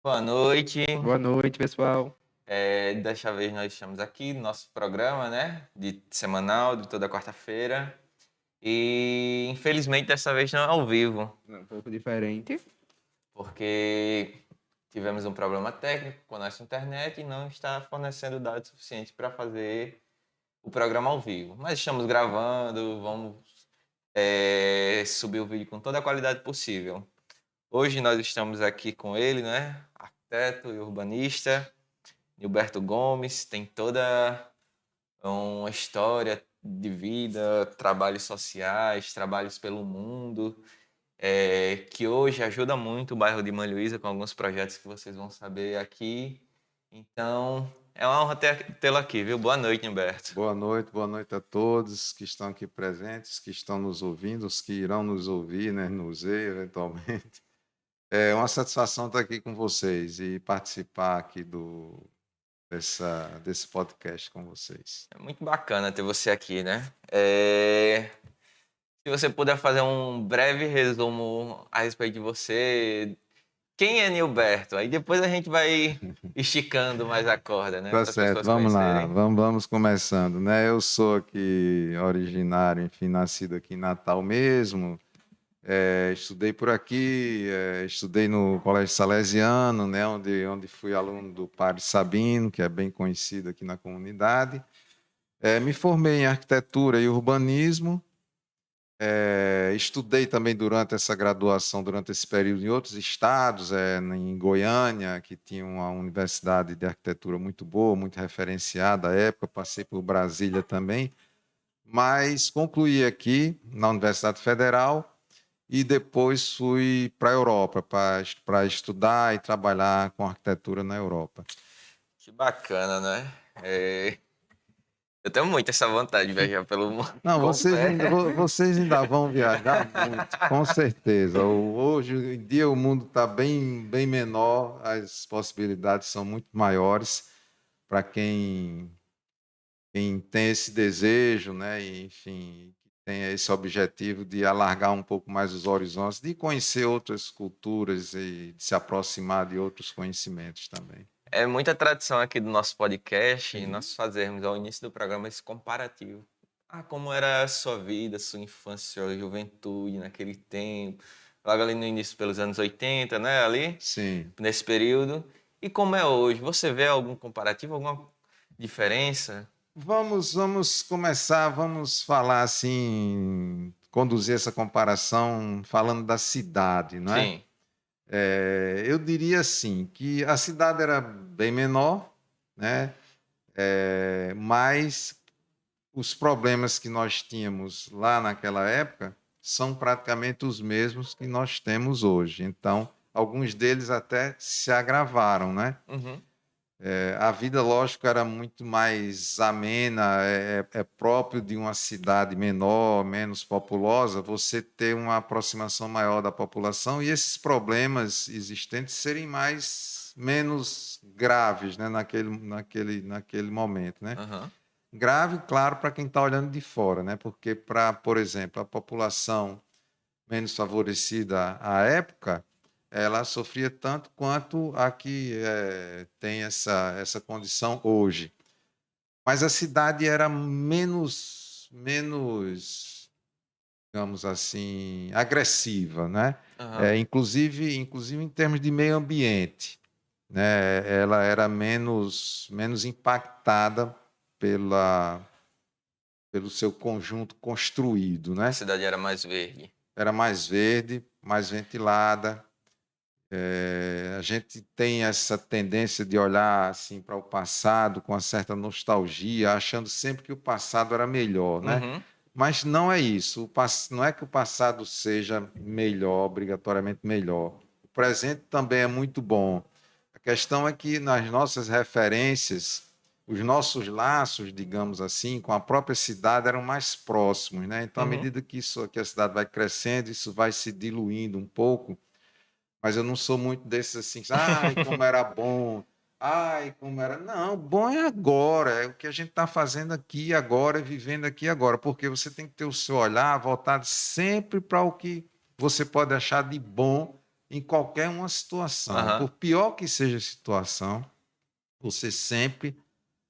Boa noite. Boa noite, pessoal. Desta vez nós estamos aqui no nosso programa, né? De semanal, de toda quarta-feira. E infelizmente dessa vez não é ao vivo, Um pouco diferente. porque tivemos um problema técnico com a nossa internet e não está fornecendo dados suficientes para fazer o programa ao vivo. Mas estamos gravando, vamos subir o vídeo com toda a qualidade possível. Hoje nós estamos aqui com ele, né? Arquiteto e urbanista. Gilberto Gomes tem toda uma história de vida, trabalhos sociais, trabalhos pelo mundo, que hoje ajuda muito o bairro de Manhuíza com alguns projetos que vocês vão saber aqui. Então, é uma honra tê-lo aqui, viu? Boa noite, Gilberto. Boa noite a todos que estão aqui presentes, que estão nos ouvindo, os que irão nos ouvir, né, nos ver eventualmente. É uma satisfação estar aqui com vocês e participar aqui desse podcast com vocês. É muito bacana ter você aqui, né? Se você puder fazer um breve resumo a respeito de você, quem é Nilberto? Aí depois a gente vai esticando mais a corda, né? Tá Para as certo, pessoas vamos lá, conhecerem. vamos começando, né? Eu sou aqui originário, enfim, nascido aqui em Natal mesmo. Estudei por aqui, estudei no Colégio Salesiano, né? Onde fui aluno do Padre Sabino, que é bem conhecido aqui na comunidade. Me formei em arquitetura e urbanismo. Estudei também durante essa graduação, durante esse período, em outros estados, em Goiânia, que tinha uma universidade de arquitetura muito boa, muito referenciada à época. Passei por Brasília também, mas concluí aqui na Universidade Federal e depois fui para a Europa para estudar e trabalhar com arquitetura na Europa. Que bacana, né? Eu tenho muito essa vontade de viajar pelo mundo. Não, Confesso. vocês ainda vão viajar muito, com certeza. Hoje em dia o mundo está bem menor, as possibilidades são muito maiores para quem tem esse desejo, né? E, enfim, que tem esse objetivo de alargar um pouco mais os horizontes, de conhecer outras culturas e de se aproximar de outros conhecimentos também. É muita tradição aqui do nosso podcast nós fazermos ao início do programa esse comparativo. Como era a sua vida, sua infância, sua juventude naquele tempo, logo ali no início pelos anos 80, né? Ali, Sim. nesse período. E como é hoje? Você vê algum comparativo, alguma diferença? Vamos começar, vamos falar assim, conduzir essa comparação falando da cidade, não é? Sim. Eu diria assim que a cidade era bem menor, né? Mas os problemas que nós tínhamos lá naquela época são praticamente os mesmos que nós temos hoje. Então, alguns deles até se agravaram, né? Uhum. A vida, lógico, era muito mais amena, é próprio de uma cidade menor, menos populosa, você ter uma aproximação maior da população e esses problemas existentes serem menos graves, né, naquele momento, né? Uhum. Grave, claro, para quem está olhando de fora, né? Porque para, por exemplo, a população menos favorecida à época, ela sofria tanto quanto a que tem essa condição hoje. Mas a cidade era menos, digamos assim, agressiva, né? Uhum. Inclusive em termos de meio ambiente, né? Ela era menos impactada pelo seu conjunto construído, A né? cidade era mais verde. Era mais verde, mais ventilada. A gente tem essa tendência de olhar assim para o passado com uma certa nostalgia, achando sempre que o passado era melhor, né? Uhum. Mas não é isso. Não é que o passado seja melhor, obrigatoriamente melhor. O presente também é muito bom. A questão é que nas nossas referências, os nossos laços, digamos assim, com a própria cidade eram mais próximos, né? Então, à Uhum. medida que a cidade vai crescendo, isso vai se diluindo um pouco. Mas eu não sou muito desses assim, ai, como era bom, ai, como era. Não, bom é agora, é o que a gente está fazendo aqui agora, vivendo aqui agora, porque você tem que ter o seu olhar voltado sempre para o que você pode achar de bom em qualquer uma situação. Aham. Por pior que seja a situação, você sempre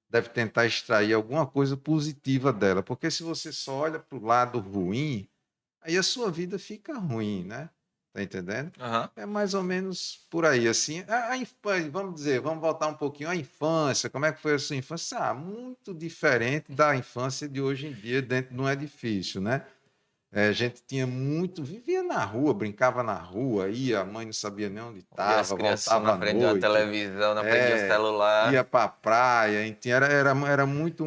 deve tentar extrair alguma coisa positiva dela, porque se você só olha para o lado ruim, aí a sua vida fica ruim, né? Tá entendendo? Aham. É mais ou menos por aí, assim. Vamos dizer, vamos voltar um pouquinho à infância. Como é que foi a sua infância? Ah, muito diferente da infância de hoje em dia, dentro de um edifício, né? A gente tinha muito, vivia na rua, brincava na rua, ia, a mãe não sabia nem onde E as estava, crianças voltava na à frente de uma noite, televisão, na frente de um é, ia celular. para a praia, era muito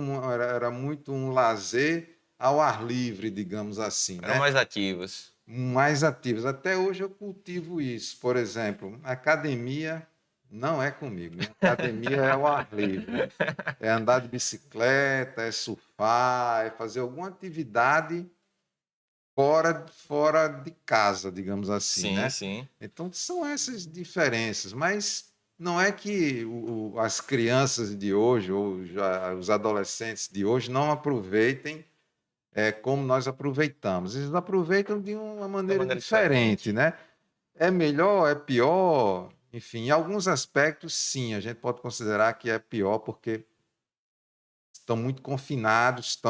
um lazer ao ar livre, digamos assim, Eram né? mais ativos. Mais ativos. Até hoje eu cultivo isso. Por exemplo, academia não é comigo. Minha academia é ao ar livre. É andar de bicicleta, é surfar, é fazer alguma atividade fora de casa, digamos assim, Sim, né? sim. Então são essas diferenças, mas não é que as crianças de hoje ou já os adolescentes de hoje não aproveitem como nós aproveitamos. Eles aproveitam de uma De uma maneira maneira diferente, diferente. né? É melhor, é pior, enfim, em alguns aspectos, sim, a gente pode considerar que é pior porque estão muito confinados,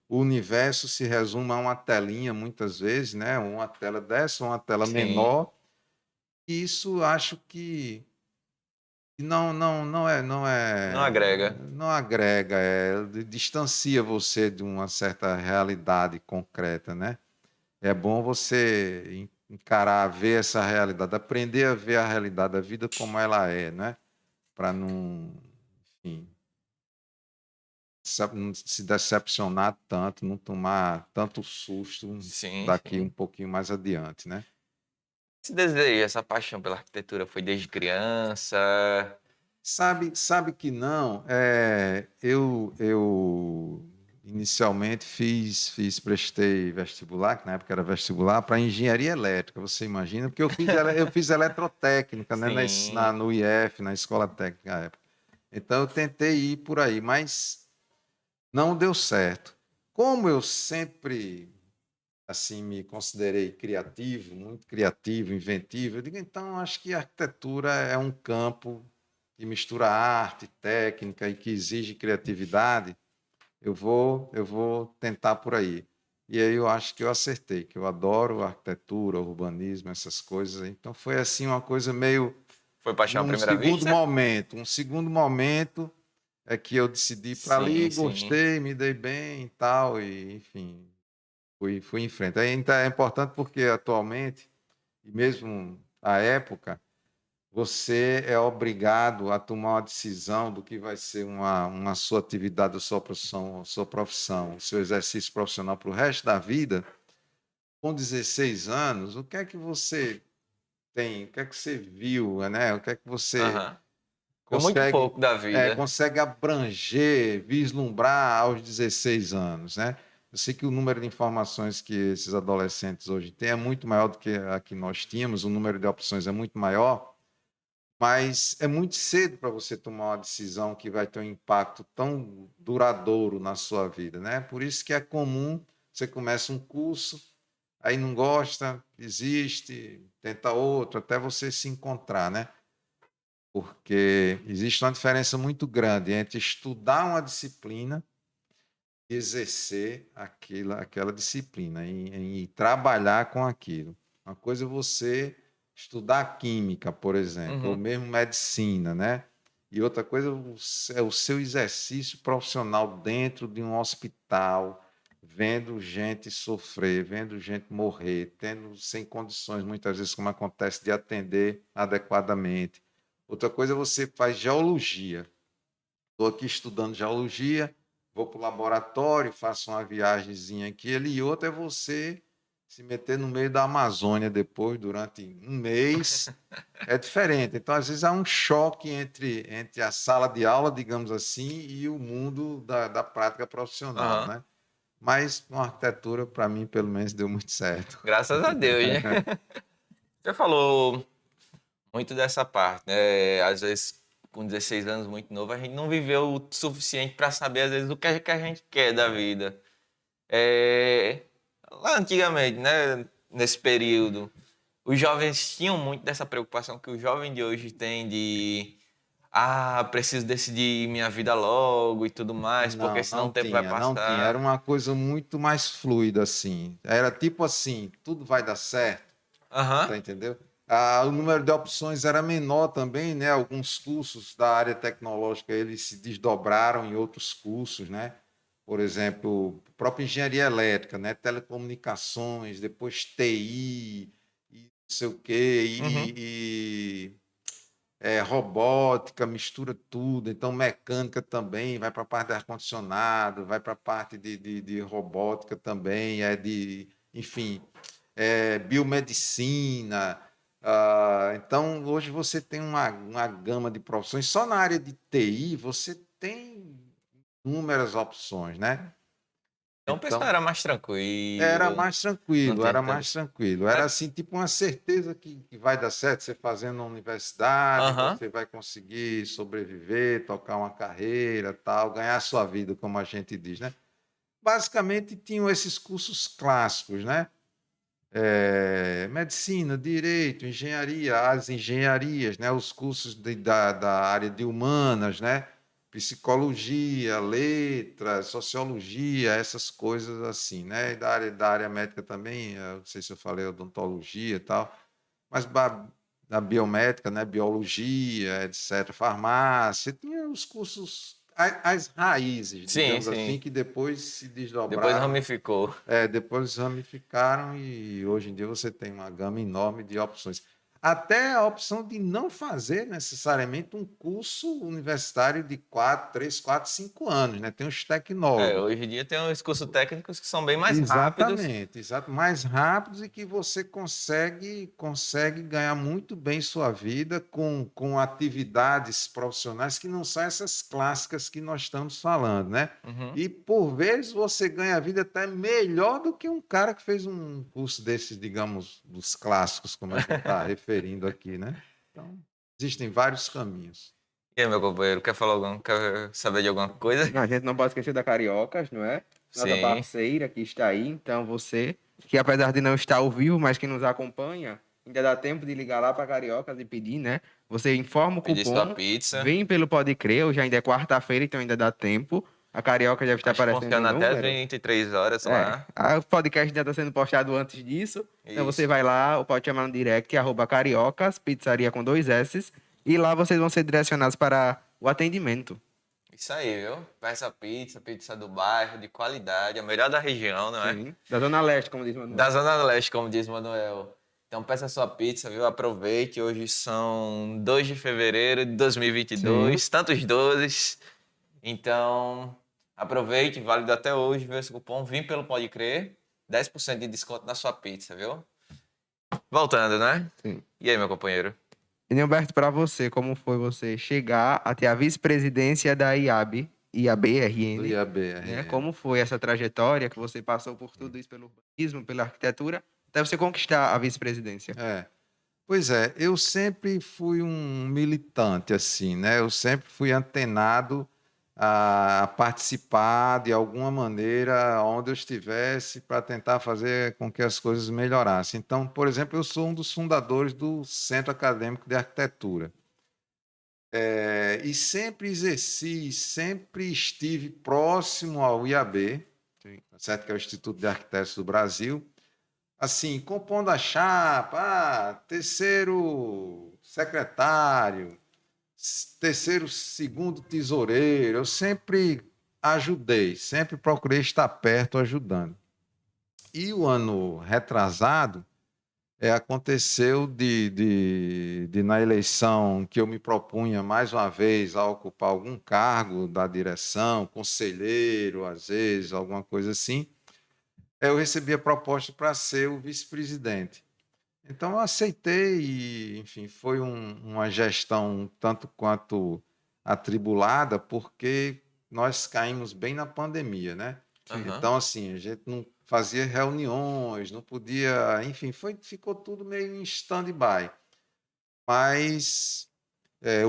o universo se resume a uma telinha muitas vezes, né? Uma tela dessa, uma tela Sim. menor. E isso acho que Não agrega. não agrega, distancia você de uma certa realidade concreta, né? É bom você encarar, ver essa realidade, aprender a ver a realidade da vida como ela é, né? Para não, enfim, não se decepcionar tanto, não tomar tanto susto Sim, daqui um sim. pouquinho mais adiante, né? Esse desejo, essa paixão pela arquitetura foi desde criança? Sabe que não. Eu inicialmente prestei vestibular, que na época era vestibular, para engenharia elétrica, você imagina, porque eu fiz eletrotécnica, né, Sim. no IF, na escola técnica na época. Então eu tentei ir por aí, mas não deu certo. Como eu sempre assim me considerei criativo, muito criativo, inventivo, eu digo, então acho que a arquitetura é um campo que mistura arte, técnica e que exige criatividade, eu vou tentar por aí. E aí eu acho que eu acertei, que eu adoro arquitetura, urbanismo, essas coisas. Então foi assim uma coisa meio Foi paixão à num primeira segundo vista? momento, um segundo momento é que eu decidi ir para ali, Sim, sim. gostei, me dei bem e tal, e enfim, fui em frente. Aí, então, é importante porque atualmente, e mesmo à época, você é obrigado a tomar uma decisão do que vai ser uma sua atividade, a sua profissão, o seu exercício profissional para o resto da vida. Com 16 anos, o que é que você tem? O que é que você viu, né? O que é que você Aham. Foi muito consegue, pouco da vida. consegue abranger, vislumbrar aos 16 anos, né? Eu sei que o número de informações que esses adolescentes hoje têm é muito maior do que a que nós tínhamos, o número de opções é muito maior, mas é muito cedo para você tomar uma decisão que vai ter um impacto tão duradouro na sua vida, né? Por isso que é comum você começa um curso, aí não gosta, desiste, tenta outro, até você se encontrar, né? Porque existe uma diferença muito grande entre estudar uma disciplina e exercer aquela disciplina, em trabalhar com aquilo. Uma coisa é você estudar química, por exemplo, ou Uhum. mesmo medicina, né? E outra coisa é o seu exercício profissional dentro de um hospital, vendo gente sofrer, vendo gente morrer, tendo sem condições, muitas vezes, como acontece, de atender adequadamente. Outra coisa é você faz geologia. Estou aqui estudando geologia, vou para o laboratório, faço uma viagemzinha aqui, ali, e outra é você se meter no meio da Amazônia depois, durante um mês, é diferente. Então, às vezes, há um choque entre a sala de aula, digamos assim, e o mundo da prática profissional, Aham. né? Mas com a arquitetura, para mim, pelo menos, deu muito certo. Graças a Deus, né? Você falou muito dessa parte, né? Às vezes, com 16 anos, muito novo, a gente não viveu o suficiente para saber, às vezes, o que a gente quer da vida. É, lá antigamente, né? Nesse período, os jovens tinham muito dessa preocupação que o jovem de hoje tem de preciso decidir minha vida logo e tudo mais, porque Não, senão não o tempo vai tinha, não tinha. Era passar. uma coisa muito mais fluida, assim. Era tipo assim, tudo vai dar certo, Aham. tá entendendo? O número de opções era menor também, né? Alguns cursos da área tecnológica, eles se desdobraram em outros cursos, né? Por exemplo, própria engenharia elétrica, né? Telecomunicações, depois TI, e não sei o quê, Uhum. robótica, mistura tudo. Então, mecânica também, vai para a parte de ar-condicionado, vai para a parte de robótica também, enfim, biomedicina. Então, hoje você tem uma gama de profissões. Só na área de TI você tem inúmeras opções, né? Então o pessoal Então, era mais tranquilo, era mais não tranquilo, tinha era tanto. mais tranquilo. Era É, assim, tipo uma certeza que vai dar certo, você fazendo na universidade, aham. você vai conseguir sobreviver, tocar uma carreira, tal, ganhar sua vida, como a gente diz, né? Basicamente tinham esses cursos clássicos, né? Medicina, direito, engenharia, as engenharias, né? Os cursos da área de humanas, né? Psicologia, letras, sociologia, essas coisas assim, né? E da área médica também, não sei se eu falei odontologia e tal, mas da biomédica, né? Biologia, etc., farmácia, tinha os cursos, as raízes, Sim, digamos assim, sim. que depois se Depois desdobraram, ramificou. depois ramificaram e hoje em dia você tem uma gama enorme de opções. Até a opção de não fazer necessariamente um curso universitário de 4, 3, 4, 5 anos, né? Tem os tecnólogos. Hoje em dia tem uns cursos técnicos que são bem mais rápidos. Exatamente, exato, mais rápidos e que você consegue ganhar muito bem sua vida com atividades profissionais que não são essas clássicas que nós estamos falando, né? Uhum. E por vezes você ganha a vida até melhor do que um cara que fez um curso desses, digamos, dos clássicos, como a gente está referindo aqui, né? Então, existem vários caminhos. E aí, meu companheiro, quer saber de alguma coisa? A gente não pode esquecer da Cariocas, não é? Nossa Sim. parceira que está aí. Então você, que apesar de não estar ao vivo, mas que nos acompanha, ainda dá tempo de ligar lá para Cariocas e pedir, né? Você informa o Pedir sua cupom, pizza. vem pelo Pode Crer, hoje ainda é quarta-feira, então ainda dá tempo. A Carioca deve estar Acho que aparecendo no funciona até as número. 23 horas lá. O podcast já está sendo postado antes disso. Então você Isso. vai lá, ou pode chamar no direct, @cariocas, pizzaria com 2 S, e lá vocês vão ser direcionados para o atendimento. Isso aí, viu? Peça pizza, pizza do bairro, de qualidade, a melhor da região, não é? Sim. Da Zona Leste, como diz Da Manuel. Zona Leste, como diz Manuel. Então peça sua pizza, viu? Aproveite. Hoje são 2 de fevereiro de Sim. 2022, tantos 12. Então, aproveite, válido até hoje, viu? Esse cupom Vim pelo Pode Crer. 10% de desconto na sua pizza, viu? Voltando, né? Sim. E aí, meu companheiro? E Humberto, para você, como foi você chegar até a vice-presidência da IAB, Do IABRN, né? IABRN. Como foi essa trajetória que você passou por tudo isso pelo urbanismo, pela arquitetura, até você conquistar a vice-presidência? É. Pois é, eu sempre fui um militante, assim, né? Eu sempre fui antenado a participar de alguma maneira onde eu estivesse para tentar fazer com que as coisas melhorassem. Então, por exemplo, eu sou um dos fundadores do Centro Acadêmico de Arquitetura. E sempre exerci, sempre estive próximo ao IAB, Sim. tá certo? Que é o Instituto de Arquitetos do Brasil, assim, compondo a chapa, terceiro secretário, terceiro, segundo tesoureiro, eu sempre ajudei, sempre procurei estar perto ajudando. E o ano retrasado aconteceu de na eleição que eu me propunha mais uma vez a ocupar algum cargo da direção, conselheiro, às vezes, alguma coisa assim, eu recebi a proposta para ser o vice-presidente. Então eu aceitei e, enfim, foi uma gestão um tanto quanto atribulada, porque nós caímos bem na pandemia, né? Aham. Então, assim, a gente não fazia reuniões, não podia, enfim, ficou tudo meio em stand-by. Mas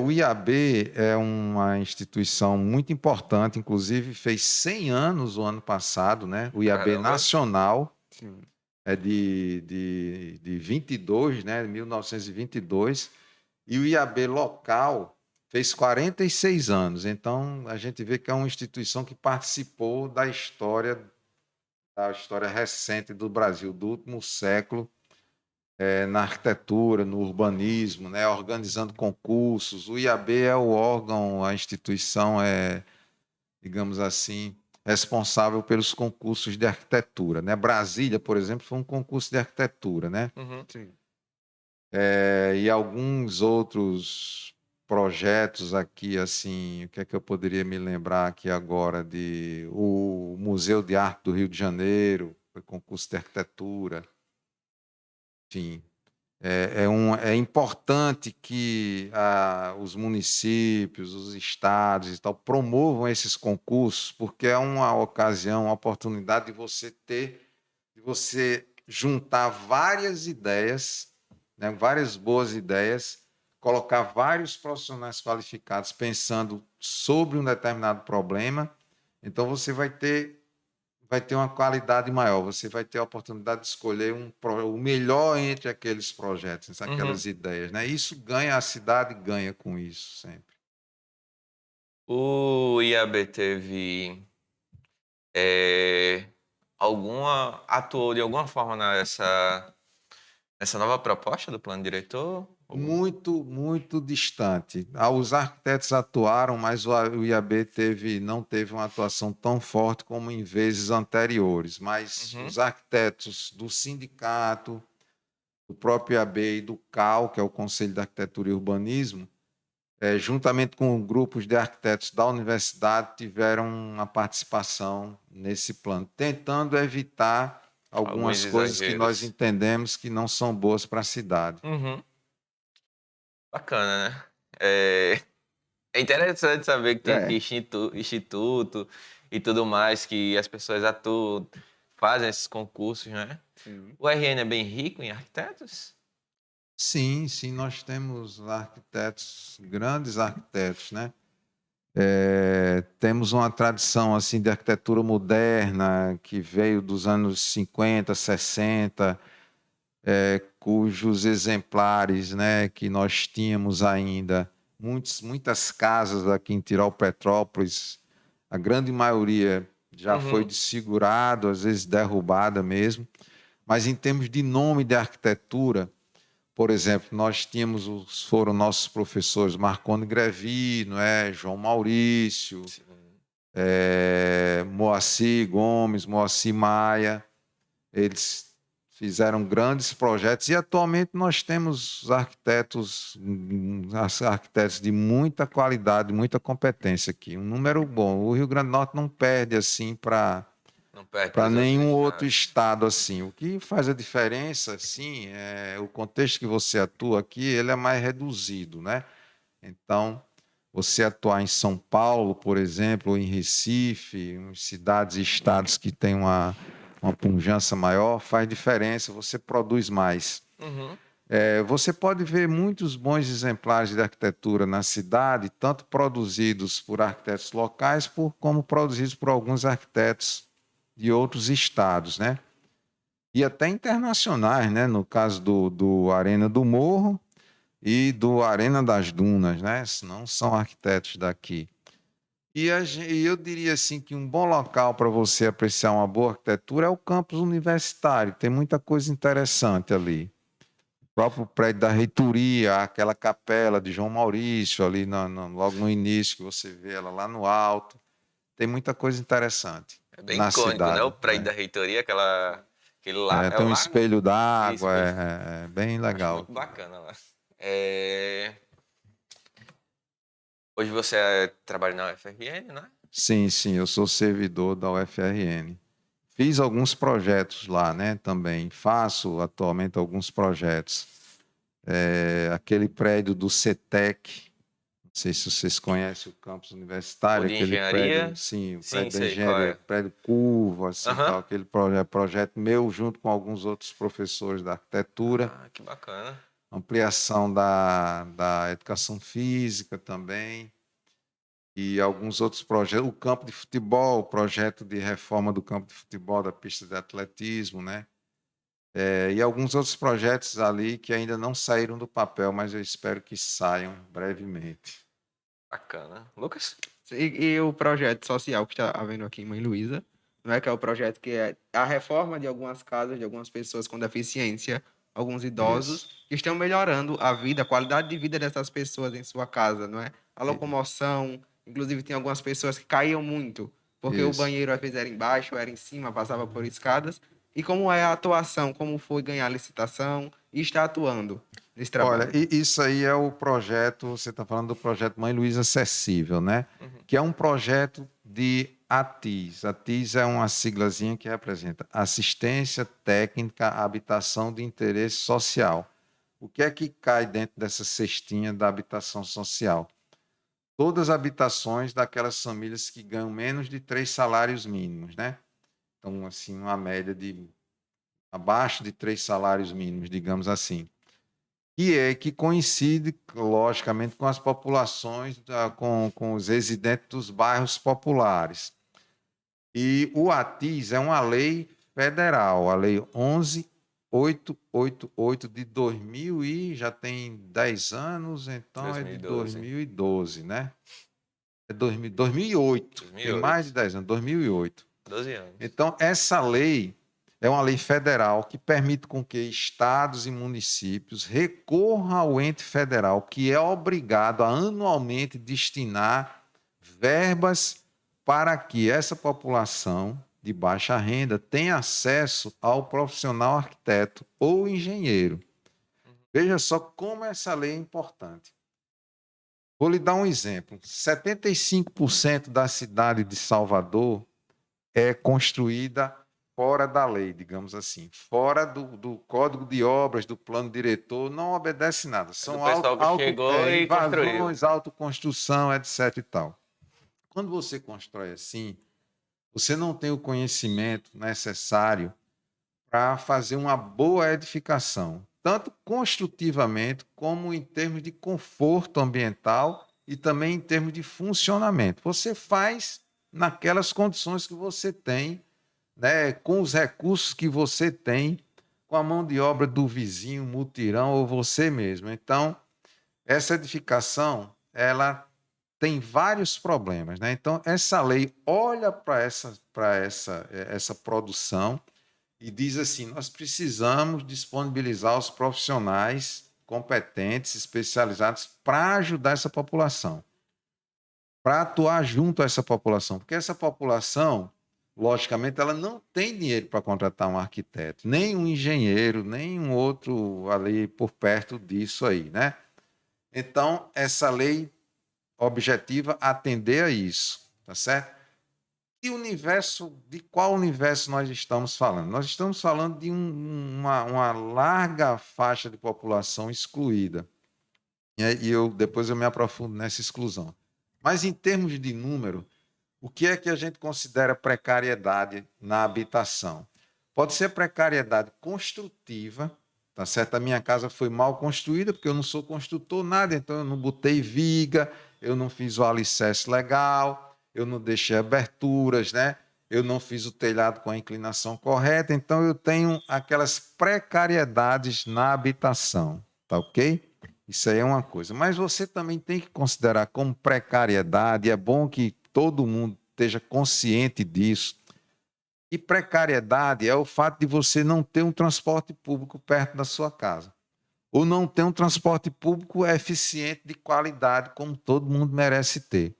o IAB é uma instituição muito importante, inclusive fez 100 anos o ano passado, né? O IAB Caramba. Nacional Sim. de de 22, né, 1922, e o IAB local fez 46 anos. Então, a gente vê que é uma instituição que participou da história recente do Brasil, do último século, na arquitetura, no urbanismo, né, organizando concursos. O IAB é o órgão, a instituição digamos assim, responsável pelos concursos de arquitetura, né? Brasília, por exemplo, foi um concurso de arquitetura, né? Uhum. Sim. E alguns outros projetos aqui, assim, o que é que eu poderia me lembrar aqui agora o Museu de Arte do Rio de Janeiro, foi concurso de arquitetura, enfim. É importante que os municípios, os estados e tal promovam esses concursos, porque é uma ocasião, uma oportunidade de você juntar várias ideias, né, várias boas ideias, colocar vários profissionais qualificados pensando sobre um determinado problema. Então você vai ter uma qualidade maior, você vai ter a oportunidade de escolher o melhor entre aqueles projetos, Uhum. aquelas ideias, né? Isso ganha, a cidade ganha com isso sempre. O IAB teve é, atuou de alguma forma nessa nova proposta do plano diretor? Muito, muito distante. Os arquitetos atuaram, mas o IAB não teve uma atuação tão forte como em vezes anteriores. Mas Uhum. os arquitetos do sindicato, do próprio IAB e do CAU, que é o Conselho de Arquitetura e Urbanismo, juntamente com grupos de arquitetos da universidade, tiveram uma participação nesse plano, tentando evitar Alguns algumas coisas que nós exageros. entendemos que não são boas para a cidade. Uhum. Bacana, né? É, é interessante saber que tem aqui É, instituto e tudo mais, que as pessoas atuam, fazem esses concursos, né? Sim. O RN é bem rico em arquitetos? sim, sim, nós temos arquitetos, grandes arquitetos, né? Temos uma tradição assim de arquitetura moderna que veio dos anos 50, 60, cujos exemplares, né, que nós tínhamos ainda, muitas casas aqui em Tirol-Petrópolis, a grande maioria já foi Uhum. desfigurado, às vezes derrubada mesmo, mas em termos de nome de arquitetura, por exemplo, nós tínhamos foram nossos professores Marconi Grevino, João Maurício, Sim. Moacir Gomes, Moacir Maia. Eles fizeram grandes projetos e atualmente nós temos arquitetos de muita qualidade, muita competência aqui. Um número bom. O Rio Grande do Norte não perde assim Não perde para para os outros nenhum outro estados. estado assim. O que faz a diferença, assim, é o contexto que você atua aqui, ele é mais reduzido, né? Então, você atuar em São Paulo, por exemplo, ou em Recife, em cidades e estados que têm uma pujança maior, faz diferença, você produz mais. Uhum. Você pode ver muitos bons exemplares de arquitetura na cidade, tanto produzidos por arquitetos locais, como produzidos por alguns arquitetos de outros estados, né? E até internacionais, né? No caso do Arena do Morro e do Arena das Dunas, né? Não são arquitetos daqui. E eu diria assim que um bom local para você apreciar uma boa arquitetura é o campus universitário. Tem muita coisa interessante ali. O próprio prédio da reitoria, aquela capela de João Maurício ali logo no início, que você vê ela lá no alto. Tem muita coisa interessante É bem na icônico, né? O cidade. prédio da reitoria, aquele lá, é o Tem um lago? espelho Isso, d'água, isso. é bem Acho legal muito aquilo. bacana lá. É, hoje você trabalha na UFRN, né? Sim, sim, eu sou servidor da UFRN. Fiz alguns projetos lá, né, também. Faço atualmente alguns projetos. Aquele prédio do CETEC, não sei se vocês conhecem o campus O universitário, de aquele prédio, engenharia? sim, o Sim, prédio da sei qual engenharia, é. prédio curvo, assim, Aham. tal, aquele projeto meu junto com alguns outros professores da arquitetura, Ah, que bacana. ampliação da educação física também, e alguns outros projetos, o campo de futebol, o projeto de reforma do campo de futebol, da pista de atletismo, né? E alguns outros projetos ali que ainda não saíram do papel, mas eu espero que saiam brevemente. Bacana. Lucas? E o projeto social que está havendo aqui em Mãe Luísa, não é que é o projeto que é a reforma de algumas casas de algumas pessoas com deficiência, alguns Isso. idosos, que estão melhorando a vida, a qualidade de vida dessas pessoas em sua casa, não é? A locomoção, inclusive tem algumas pessoas que caíam muito, porque o Isso. banheiro às vezes era embaixo, era em cima, passava por escadas. E como é a atuação, como foi ganhar a licitação e está atuando nesse Olha, trabalho? isso aí é o projeto, você está falando do projeto Mãe Luísa Acessível, né? Uhum. Que é um projeto de ATIS. ATIS é uma siglazinha que representa Assistência Técnica à Habitação de Interesse Social. O que é que cai dentro dessa cestinha da habitação social? Todas as habitações daquelas famílias que ganham menos de 3 salários mínimos, né? Então, assim, uma média de abaixo de 3 salários mínimos, digamos assim. Que coincide, logicamente, com as populações, com os residentes dos bairros populares. E o ATIS é uma lei federal, a Lei 11.888 de 2000 e já tem 10 anos, então é de 2012. 2012, né? É 2008, tem mais de 2008. 10 anos, 2008. 12 anos. Então, essa lei é uma lei federal que permite com que estados e municípios recorram ao ente federal, que é obrigado a anualmente destinar verbas para que essa população de baixa renda tenha acesso ao profissional arquiteto ou engenheiro. Veja só como essa lei é importante. Vou lhe dar um exemplo. 75% da cidade de Salvador é construída fora da lei, digamos assim, fora do código de obras, do plano diretor, não obedece nada. É do São pessoal que chegou e construiu. invasões, autoconstrução, etc. e tal. Quando você constrói assim, você não tem o conhecimento necessário para fazer uma boa edificação, tanto construtivamente como em termos de conforto ambiental e também em termos de funcionamento. Você faz naquelas condições que você tem, né, com os recursos que você tem, com a mão de obra do vizinho, mutirão ou você mesmo. Então, essa edificação, ela tem vários problemas, né? Então, essa lei olha essa produção e diz assim: nós precisamos disponibilizar os profissionais competentes, especializados, para ajudar essa população, para atuar junto a essa população, porque essa população, logicamente, ela não tem dinheiro para contratar um arquiteto, nem um engenheiro, nem um outro ali por perto disso aí, né? Então, essa lei objetiva atender a isso, tá certo? De qual universo nós estamos falando? Nós estamos falando de uma larga faixa de população excluída. Depois eu me aprofundo nessa exclusão. Mas em termos de número, o que é que a gente considera precariedade na habitação? Pode ser precariedade construtiva, tá certo? A minha casa foi mal construída porque eu não sou construtor nada, então eu não botei viga, eu não fiz o alicerce legal, eu não deixei aberturas, né? Eu não fiz o telhado com a inclinação correta, então eu tenho aquelas precariedades na habitação, tá ok? Isso aí é uma coisa. Mas você também tem que considerar como precariedade, é bom que todo mundo esteja consciente disso. E precariedade é o fato de você não ter um transporte público perto da sua casa. Ou não ter um transporte público eficiente de qualidade, como todo mundo merece ter.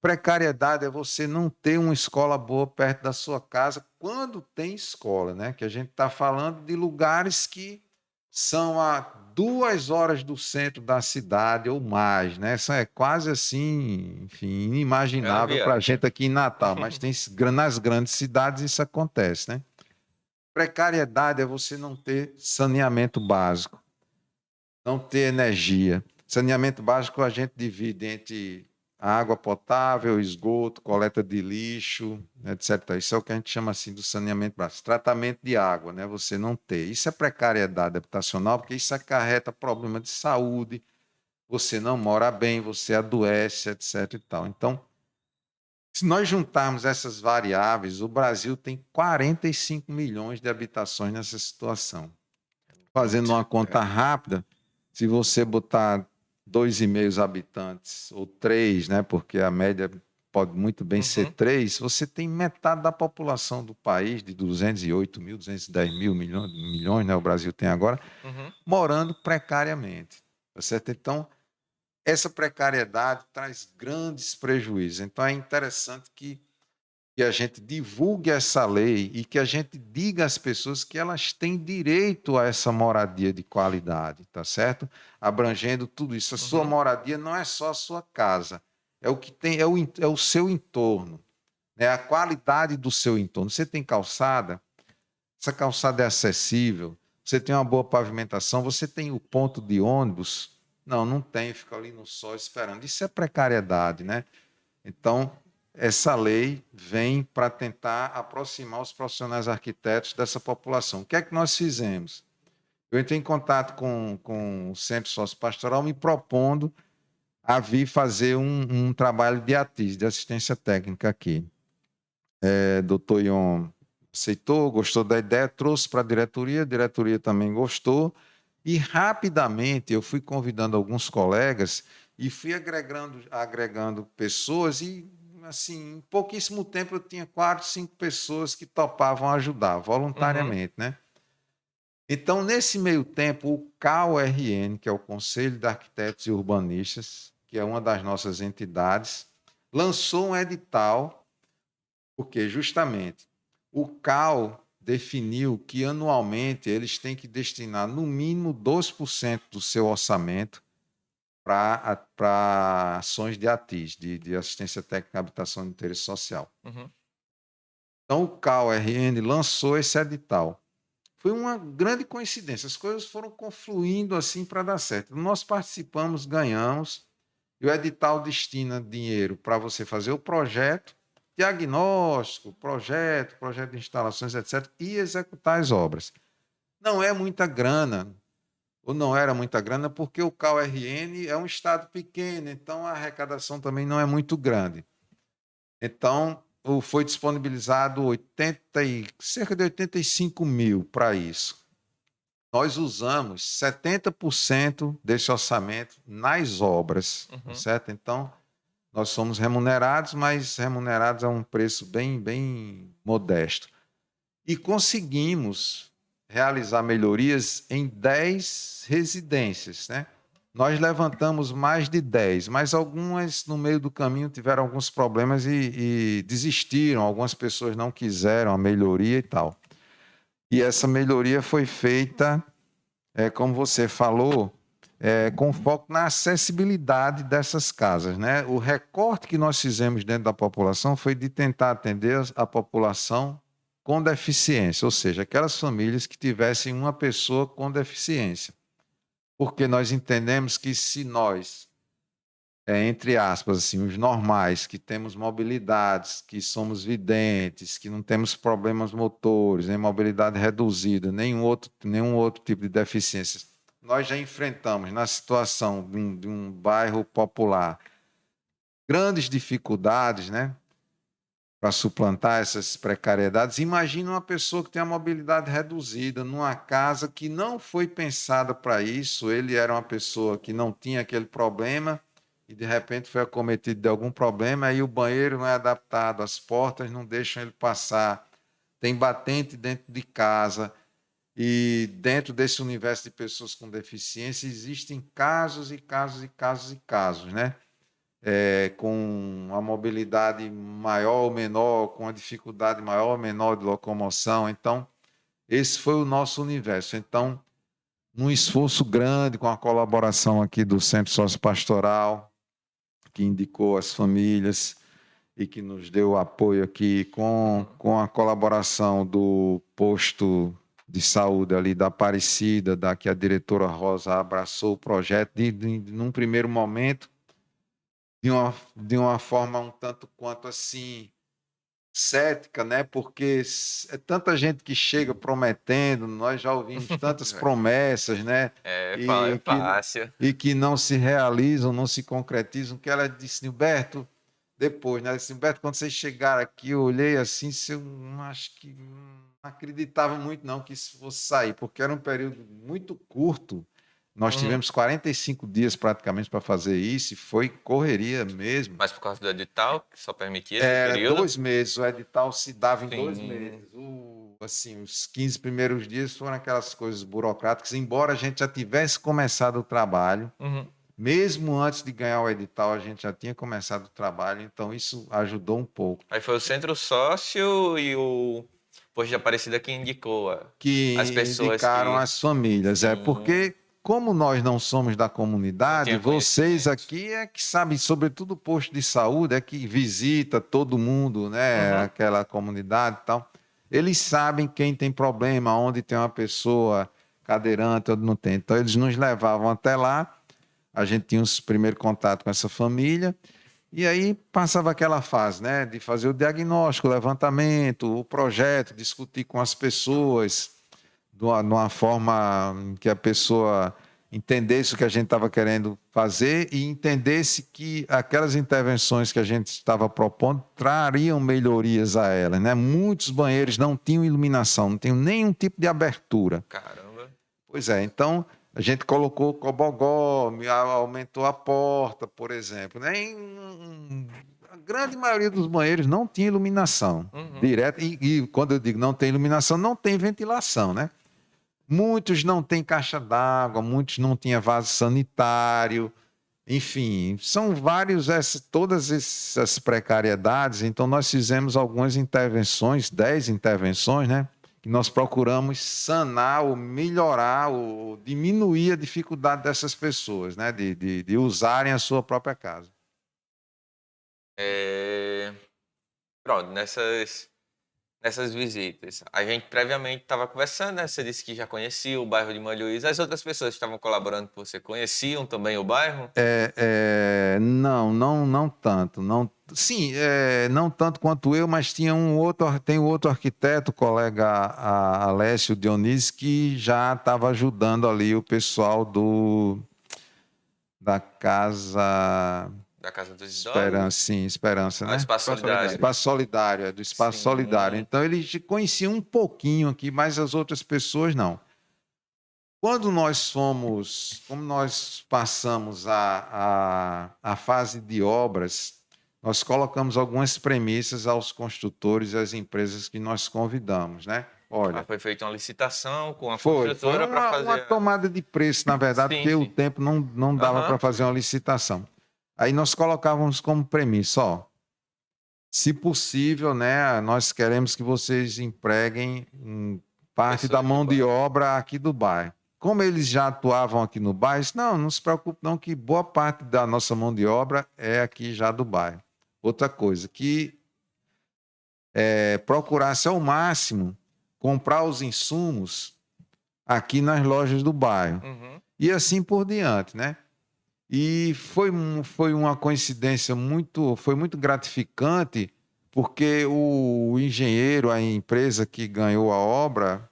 Precariedade é você não ter uma escola boa perto da sua casa, quando tem escola, né? Que a gente está falando de lugares que são a 2 horas do centro da cidade ou mais, né? Isso é quase assim, enfim, É uma inimaginável para a viagem. gente aqui em Natal, mas nas grandes cidades isso acontece, né? Precariedade é você não ter saneamento básico, não ter energia. Saneamento básico a gente divide entre água potável, esgoto, coleta de lixo, etc. Isso é o que a gente chama assim do saneamento básico. Tratamento de água, né? Você não ter. Isso é precariedade habitacional, porque isso acarreta problema de saúde, você não mora bem, você adoece, etc. e tal. Então, Se nós juntarmos essas variáveis, o Brasil tem 45 milhões de habitações nessa situação. Fazendo uma conta rápida, se você botar 2,5 habitantes, ou 3, né, porque a média pode muito bem ser 3, você tem metade da população do país, de 208 mil, 210 mil milhões, né, o Brasil tem agora, morando precariamente. Tá certo? Então, essa precariedade traz grandes prejuízos. Então, é interessante que a gente divulgue essa lei e que a gente diga às pessoas que elas têm direito a essa moradia de qualidade, tá certo? Abrangendo tudo isso. A sua moradia não é só a sua casa, é o que tem, é o seu entorno, né? A qualidade do seu entorno. Você tem calçada, essa calçada é acessível, você tem uma boa pavimentação, você tem o ponto de ônibus. Não, não tem, fica ali no sol esperando. Isso é precariedade, né? Então, essa lei vem para tentar aproximar os profissionais arquitetos dessa população. O que é que nós fizemos? Eu entrei em contato com o Centro Sociopastoral me propondo a vir fazer um trabalho de ATIS, de assistência técnica aqui. Doutor Ion aceitou, gostou da ideia, trouxe para a diretoria também gostou, e rapidamente eu fui convidando alguns colegas e fui agregando pessoas e, assim, em pouquíssimo tempo eu tinha 4, 5 pessoas que topavam ajudar voluntariamente, né? Então, nesse meio tempo, o CAURN, que é o Conselho de Arquitetos e Urbanistas, que é uma das nossas entidades, lançou um edital, porque justamente o CAU definiu que anualmente eles têm que destinar no mínimo 2% do seu orçamento para ações de ATIS, de assistência técnica à habitação de interesse social. Então, o CAURN lançou esse edital. Foi uma grande coincidência, as coisas foram confluindo assim para dar certo. Nós participamos, ganhamos, e o edital destina dinheiro para você fazer o projeto, diagnóstico, projeto de instalações, etc., e executar as obras. Não é muita grana, ou não era muita grana, porque o CAURN é um estado pequeno, então a arrecadação também não é muito grande. Então, foi disponibilizado cerca de 85 mil para isso. Nós usamos 70% desse orçamento nas obras, certo? Então, nós somos remunerados, mas remunerados a um preço bem, bem modesto. E conseguimos realizar melhorias em 10 residências, né? Nós levantamos mais de 10, mas algumas no meio do caminho tiveram alguns problemas e desistiram, algumas pessoas não quiseram a melhoria e tal. E essa melhoria foi feita, como você falou, com foco na acessibilidade dessas casas, né? O recorte que nós fizemos dentro da população foi de tentar atender a população com deficiência, ou seja, aquelas famílias que tivessem uma pessoa com deficiência. Porque nós entendemos que se nós, entre aspas, assim, os normais, que temos mobilidades, que somos videntes, que não temos problemas motores, nem mobilidade reduzida, nenhum outro tipo de deficiência, nós já enfrentamos na situação de um bairro popular grandes dificuldades, né, para suplantar essas precariedades. Imagina uma pessoa que tem a mobilidade reduzida numa casa que não foi pensada para isso. Ele era uma pessoa que não tinha aquele problema e de repente foi acometido de algum problema, aí o banheiro não é adaptado, as portas não deixam ele passar, tem batente dentro de casa. E dentro desse universo de pessoas com deficiência existem casos e casos e casos e casos, né? Com a mobilidade maior ou menor, com a dificuldade maior ou menor de locomoção. Então, esse foi o nosso universo. Então, num esforço grande, com a colaboração aqui do Centro Sociopastoral, que indicou as famílias e que nos deu apoio aqui, com a colaboração do posto de saúde ali da Aparecida, que a diretora Rosa abraçou o projeto, num primeiro momento, de uma forma um tanto quanto assim cética, né? Porque é tanta gente que chega prometendo, nós já ouvimos tantas promessas, né? É E fácil. que não se realizam, não se concretizam, que ela disse, Gilberto, depois, né? Assim, Beto, quando vocês chegaram aqui, eu olhei assim, se eu não acho que não acreditava muito não que isso fosse sair, porque era um período muito curto. Nós Uhum. tivemos 45 dias praticamente para fazer isso e foi correria mesmo. Mas por causa do edital, que só permitia esse Era período? 2 meses, o edital se dava em 2 meses. Sim. Assim, os 15 primeiros dias foram aquelas coisas burocráticas, embora a gente já tivesse começado o trabalho, Uhum. mesmo antes de ganhar o edital, a gente já tinha começado o trabalho, então isso ajudou um pouco. Aí foi o centro sócio e o posto de Aparecida que indicou as Que pessoas indicaram que as famílias. É sim, porque, como nós não somos da não comunidade, tinha vocês conhecimento. aqui é que sabem, sobretudo o posto de saúde, é que visita todo mundo, né? Uhum. Aquela comunidade e tal. Eles sabem quem tem problema, onde tem uma pessoa cadeirante, onde não tem. Então, eles nos levavam até lá, a gente tinha os primeiros contato com essa família. E aí passava aquela fase, né, de fazer o diagnóstico, o levantamento, o projeto, discutir com as pessoas, de uma forma que a pessoa entendesse o que a gente estava querendo fazer e entendesse que aquelas intervenções que a gente estava propondo trariam melhorias a ela, né? Muitos banheiros não tinham iluminação, não tinham nenhum tipo de abertura. Caramba. Pois é, então a gente colocou cobogó, aumentou a porta, por exemplo, né? A grande maioria dos banheiros não tinha iluminação Uhum. direta, e quando eu digo não tem iluminação, não tem ventilação, né? Muitos não têm caixa d'água, muitos não tinham vaso sanitário, enfim, são vários, todas essas precariedades. Então, nós fizemos algumas intervenções, 10 intervenções, né? Que nós procuramos sanar ou melhorar ou diminuir a dificuldade dessas pessoas, né? De usarem a sua própria casa. É, pronto, nessas visitas. A gente previamente estava conversando, né? Você disse que já conhecia o bairro de Manhuíza. As outras pessoas que estavam colaborando com você conheciam também o bairro? Não tanto. Não, sim, não tanto quanto eu, mas tem um outro arquiteto, colega Alessio Dionísio, que já estava ajudando ali o pessoal da Casa Da Casa dos Esperança, Idosos? sim, Esperança, Ao né? Espaço Solidário. Espaço Solidário, do Espaço Solidário. Sim. Então, eles conheciam um pouquinho aqui, mas as outras pessoas não. Como nós passamos a fase de obras, nós colocamos algumas premissas aos construtores e às empresas que nós convidamos, né? Ah, Olha, foi feita uma licitação com a foi construtora para uma fazer tomada de preço, na verdade, sim, porque o sim. tempo não dava para Aham. fazer uma licitação. Aí nós colocávamos como premissa, ó, se possível, né, nós queremos que vocês empreguem parte da Pessoas do mão de bairro. obra aqui do bairro. Como eles já atuavam aqui no bairro, disse, não se preocupe não que boa parte da nossa mão de obra é aqui já do bairro. Outra coisa, que procurasse ao máximo comprar os insumos aqui nas lojas do bairro. Uhum. E assim por diante, né? E foi uma coincidência foi muito gratificante, porque o engenheiro, a empresa que ganhou a obra,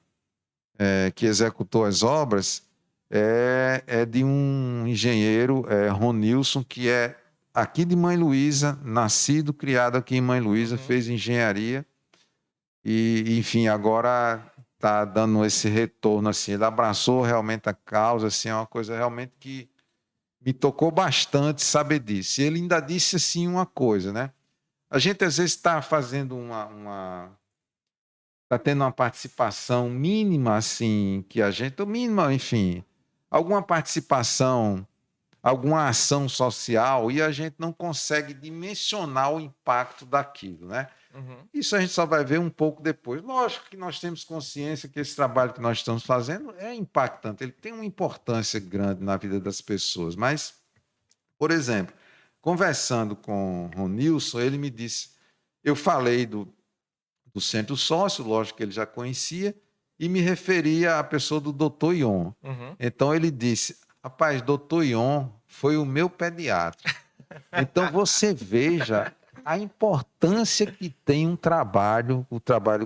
que executou as obras, é de um engenheiro, Ronilson, que é aqui de Mãe Luísa, nascido, criado aqui em Mãe Luísa, Uhum. fez engenharia e, enfim, agora está dando esse retorno assim. Ele abraçou realmente a causa, assim, é uma coisa realmente que me tocou bastante saber disso. E ele ainda disse assim uma coisa, né? A gente às vezes está fazendo está tendo uma participação mínima assim que a gente, ou mínima, enfim, alguma participação, alguma ação social e a gente não consegue dimensionar o impacto daquilo, né? Uhum. Isso a gente só vai ver um pouco depois. Lógico que nós temos consciência que esse trabalho que nós estamos fazendo é impactante, ele tem uma importância grande na vida das pessoas, mas por exemplo, conversando com o Ronilson, ele me disse, eu falei do centro sócio, lógico que ele já conhecia, e me referia à pessoa do Dr. Ion. Uhum. Então ele disse, rapaz, Dr. Ion foi o meu pediatra. Então você veja a importância que tem o trabalho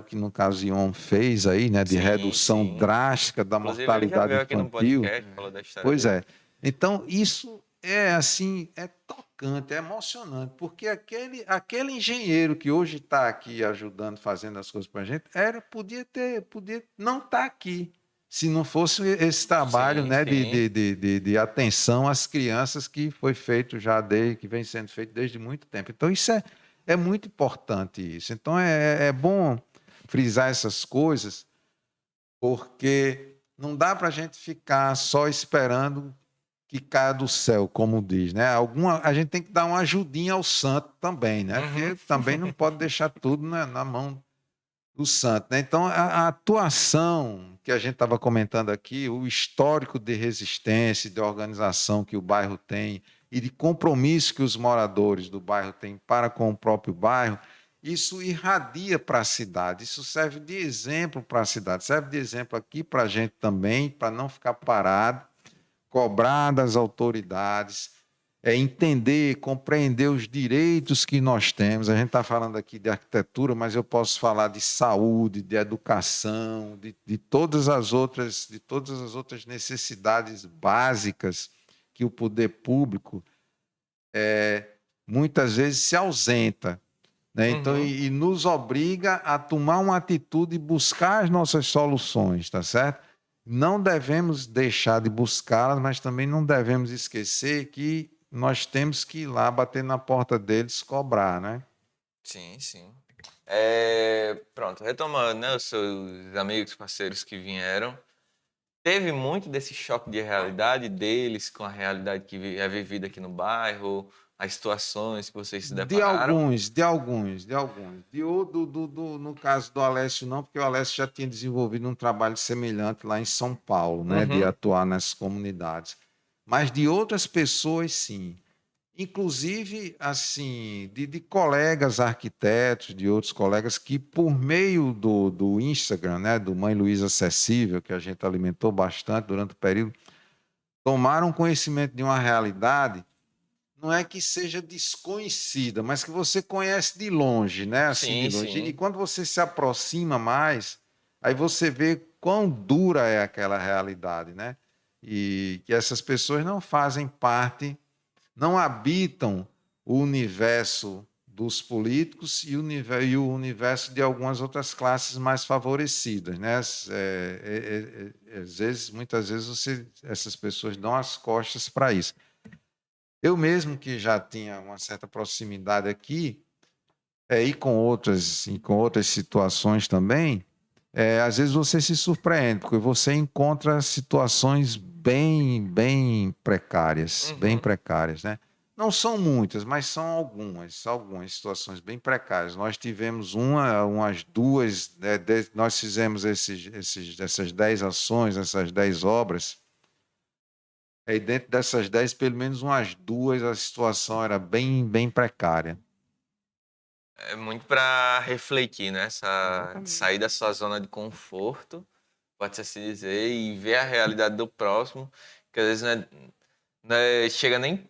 que no caso Ion fez aí, né, de Sim, redução sim. drástica da Inclusive, ele já mortalidade veio aqui no infantil. podcast, falou da história Pois dele. é. Então, isso é assim, é tocante, é emocionante, porque aquele engenheiro que hoje está aqui ajudando, fazendo as coisas para a gente, podia não estar aqui, se não fosse esse trabalho, Sim, né, sim. de atenção às crianças que foi feito que vem sendo feito desde muito tempo. Então, isso é muito importante isso. Então, é bom frisar essas coisas, porque não dá para a gente ficar só esperando que caia do céu, como diz, né? A gente tem que dar uma ajudinha ao santo também, né? Uhum. Porque também não pode deixar tudo na mão do santo, né? Então, a atuação que a gente estava comentando aqui, o histórico de resistência, de organização que o bairro tem e de compromisso que os moradores do bairro têm para com o próprio bairro, isso irradia para a cidade, isso serve de exemplo para a cidade, serve de exemplo aqui para a gente também, para não ficar parado, cobrar das autoridades, entender, compreender os direitos que nós temos. A gente está falando aqui de arquitetura, mas eu posso falar de saúde, de educação, de de todas as outras necessidades básicas que o poder público muitas vezes se ausenta, né? Então, Uhum. e nos obriga a tomar uma atitude e buscar as nossas soluções, tá certo? Não devemos deixar de buscá-las, mas também não devemos esquecer que nós temos que ir lá bater na porta deles, cobrar, né? Sim, sim. Pronto, retomando, né, os seus amigos, parceiros que vieram, teve muito desse choque de realidade deles com a realidade que é vivida aqui no bairro, as situações que vocês se De depararam? alguns, de alguns, de alguns. No caso do Alessio, não, porque o Alessio já tinha desenvolvido um trabalho semelhante lá em São Paulo, né, de Uhum. atuar nessas comunidades. Mas de outras pessoas, sim. Inclusive, assim, de colegas arquitetos, de outros colegas que, por meio do Instagram, né, do Mãe Luísa Acessível, que a gente alimentou bastante durante o período, tomaram conhecimento de uma realidade, não é que seja desconhecida, mas que você conhece de longe, né, assim, de Sim, longe. E sim. quando você se aproxima mais, aí você vê quão dura é aquela realidade, né? E que essas pessoas não fazem parte, não habitam o universo dos políticos e o universo de algumas outras classes mais favorecidas, né? Às vezes, muitas vezes, essas pessoas dão as costas para isso. Eu mesmo que já tinha uma certa proximidade aqui, e com outras situações também, às vezes você se surpreende, porque você encontra situações bem Uhum. precárias, né? Não são muitas, mas são algumas situações bem precárias. Nós tivemos umas duas, né, nós fizemos essas 10 ações, essas 10 obras, e dentro dessas 10, pelo menos umas duas, a situação era bem precária. É muito para refletir, né? Exatamente. Sair da sua zona de conforto, pode assim dizer, e ver a realidade do próximo, que às vezes não chega nem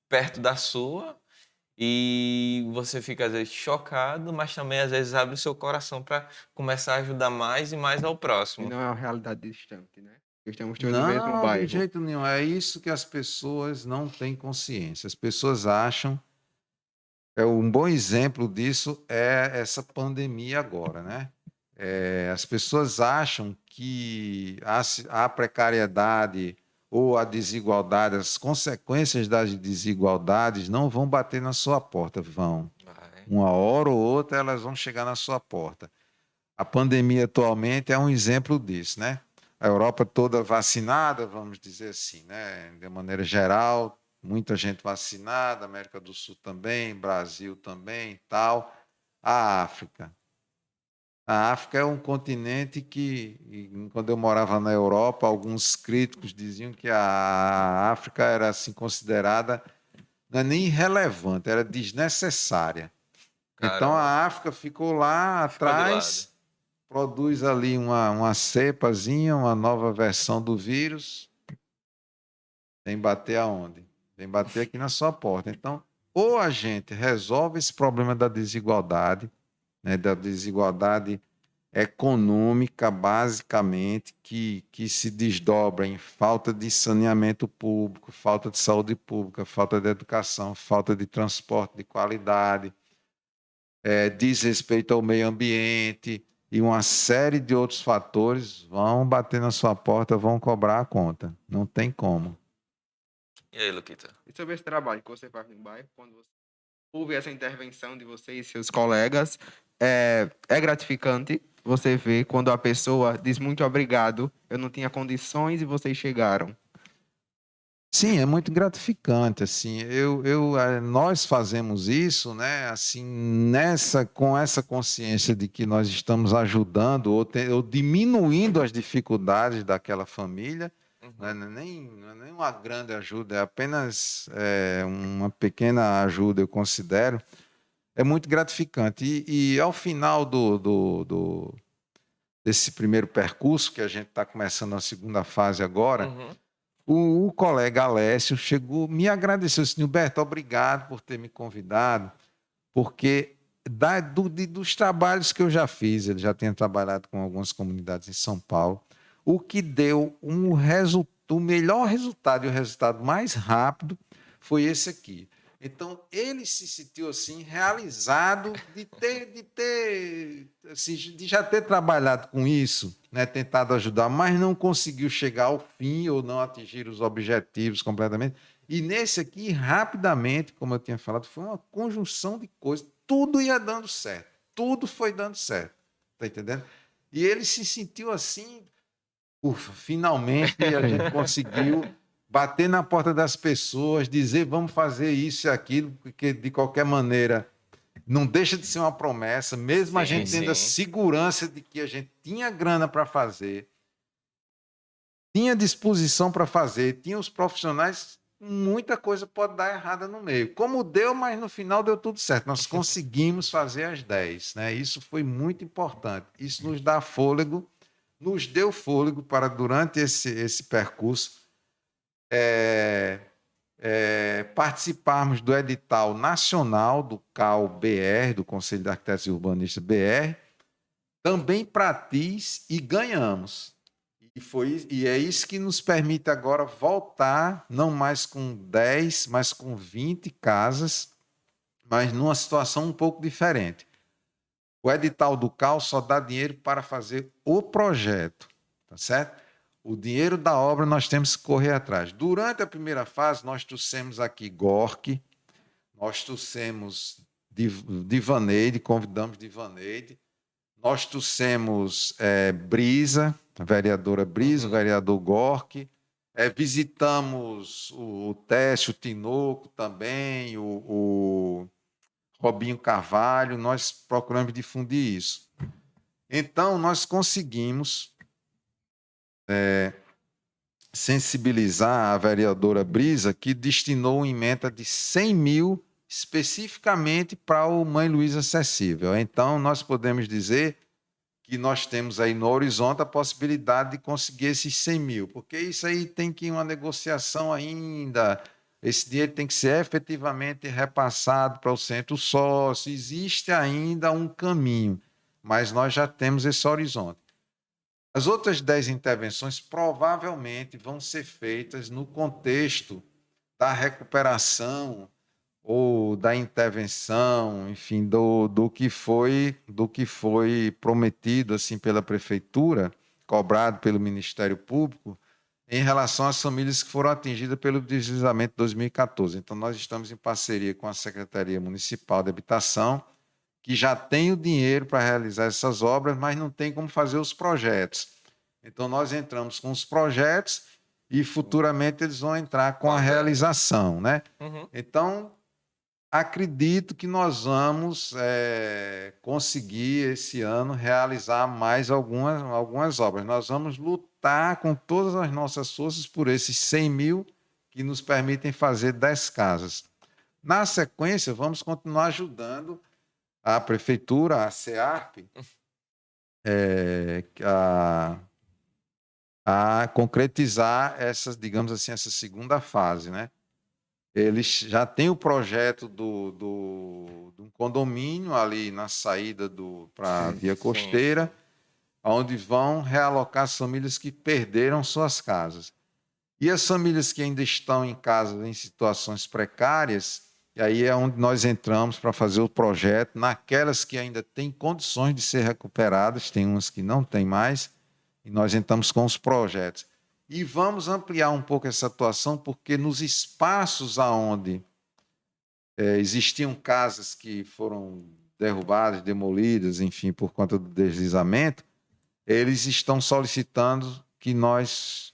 perto da sua, e você fica às vezes chocado, mas também às vezes abre o seu coração para começar a ajudar mais e mais ao E próximo. não é uma realidade distante, né? Estamos todos no mesmo Não, de bairro. jeito nenhum. É isso que as pessoas não têm consciência. As pessoas acham. Um bom exemplo disso é essa pandemia agora, né? As pessoas acham que a precariedade ou a desigualdade, as consequências das desigualdades não vão bater na sua porta, vão. Vai. Uma hora ou outra elas vão chegar na sua porta. A pandemia atualmente é um exemplo disso, né? A Europa toda vacinada, vamos dizer assim, né? De maneira geral, muita gente vacinada, América do Sul também, Brasil também, tal. A África. A África é um continente quando eu morava na Europa, alguns críticos diziam que a África era assim considerada, não é nem irrelevante, era desnecessária. Então Caramba, a África ficou lá ficou de lado. atrás, produz ali uma cepazinha, uma nova versão do vírus, vem bater aonde? Vem bater aqui na sua porta. Então, ou a gente resolve esse problema da desigualdade, né, econômica, basicamente, que se desdobra em falta de saneamento público, falta de saúde pública, falta de educação, falta de transporte de qualidade, desrespeito ao meio ambiente e uma série de outros fatores vão bater na sua porta, vão cobrar a conta. Não tem como. E aí, Luquita? E sobre esse trabalho que você faz no bairro, quando você ouve essa intervenção de você e seus colegas, é gratificante você ver quando a pessoa diz muito obrigado, eu não tinha condições e vocês chegaram. Sim, é muito gratificante, assim, nós fazemos isso, né, assim, com essa consciência de que nós estamos ajudando ou diminuindo as dificuldades daquela família, não é Uhum. nem uma grande ajuda, é apenas uma pequena ajuda, eu considero, é muito gratificante. E ao final desse primeiro percurso, que a gente está começando a segunda fase agora, Uhum. o colega Alessio chegou, me agradeceu, disse, Nilberto, obrigado por ter me convidado, porque dos trabalhos que eu já fiz, ele já tinha trabalhado com algumas comunidades em São Paulo, o que deu o melhor resultado e o resultado mais rápido foi esse aqui. Então, ele se sentiu assim, realizado assim, de já ter trabalhado com isso, né, tentado ajudar, mas não conseguiu chegar ao fim ou não atingir os objetivos completamente. E nesse aqui, rapidamente, como eu tinha falado, foi uma conjunção de coisas, tudo ia dando certo, tudo foi dando certo, tá entendendo? E ele se sentiu assim, ufa, finalmente a gente conseguiu bater na porta das pessoas, dizer vamos fazer isso e aquilo, porque de qualquer maneira não deixa de ser uma promessa, mesmo a Sim, gente tendo a sim. segurança de que a gente tinha grana para fazer, tinha disposição para fazer, tinha os profissionais, muita coisa pode dar errada no meio. Como deu, mas no final deu tudo certo. Nós conseguimos fazer as 10, né? Isso foi muito importante. Isso nos dá fôlego, nos deu fôlego para, durante esse percurso, participarmos do edital nacional do CAU-BR, do Conselho de Arquitetos e Urbanistas BR, também para TIS, e ganhamos. E é isso que nos permite agora voltar, não mais com 10, mas com 20 casas, mas numa situação um pouco diferente. O edital do CAL só dá dinheiro para fazer o projeto, tá certo? O dinheiro da obra nós temos que correr atrás. Durante a primeira fase, nós trouxemos aqui Gork, nós trouxemos Divaneide, convidamos Divaneide, nós trouxemos Brisa, a vereadora Brisa, o Uhum. vereador Gork, visitamos o Técio Tinoco também, o Robinho Carvalho, nós procuramos difundir isso. Então, nós conseguimos sensibilizar a vereadora Brisa, que destinou uma emenda de 100 mil especificamente para o Mãe Luísa Acessível. Então, nós podemos dizer que nós temos aí no horizonte a possibilidade de conseguir esses 100 mil, porque isso aí tem que ir uma negociação ainda, esse dinheiro tem que ser efetivamente repassado para o centro sócio, existe ainda um caminho, mas nós já temos esse horizonte. As outras 10 intervenções provavelmente vão ser feitas no contexto da recuperação ou da intervenção, enfim, do que foi prometido assim pela prefeitura, cobrado pelo Ministério Público, em relação às famílias que foram atingidas pelo deslizamento de 2014. Então, nós estamos em parceria com a Secretaria Municipal de Habitação, que já tem o dinheiro para realizar essas obras, mas não tem como fazer os projetos. Então, nós entramos com os projetos e futuramente eles vão entrar com a realização, né? Uhum. Então, acredito que nós vamos conseguir esse ano realizar mais algumas obras. Nós vamos lutar com todas as nossas forças por esses 100 mil que nos permitem fazer 10 casas. Na sequência, vamos continuar ajudando a prefeitura, a CEARP, a concretizar essa, digamos assim, essa segunda fase, né? Eles já têm o projeto de um condomínio ali na saída para a Via Sim, Costeira, sim. onde vão realocar as famílias que perderam suas casas. E as famílias que ainda estão em casas em situações precárias, e aí é onde nós entramos para fazer o projeto, naquelas que ainda têm condições de ser recuperadas, tem umas que não têm mais, e nós entramos com os projetos. E vamos ampliar um pouco essa atuação, porque nos espaços aonde existiam casas que foram derrubadas, demolidas, enfim, por conta do deslizamento, eles estão solicitando que nós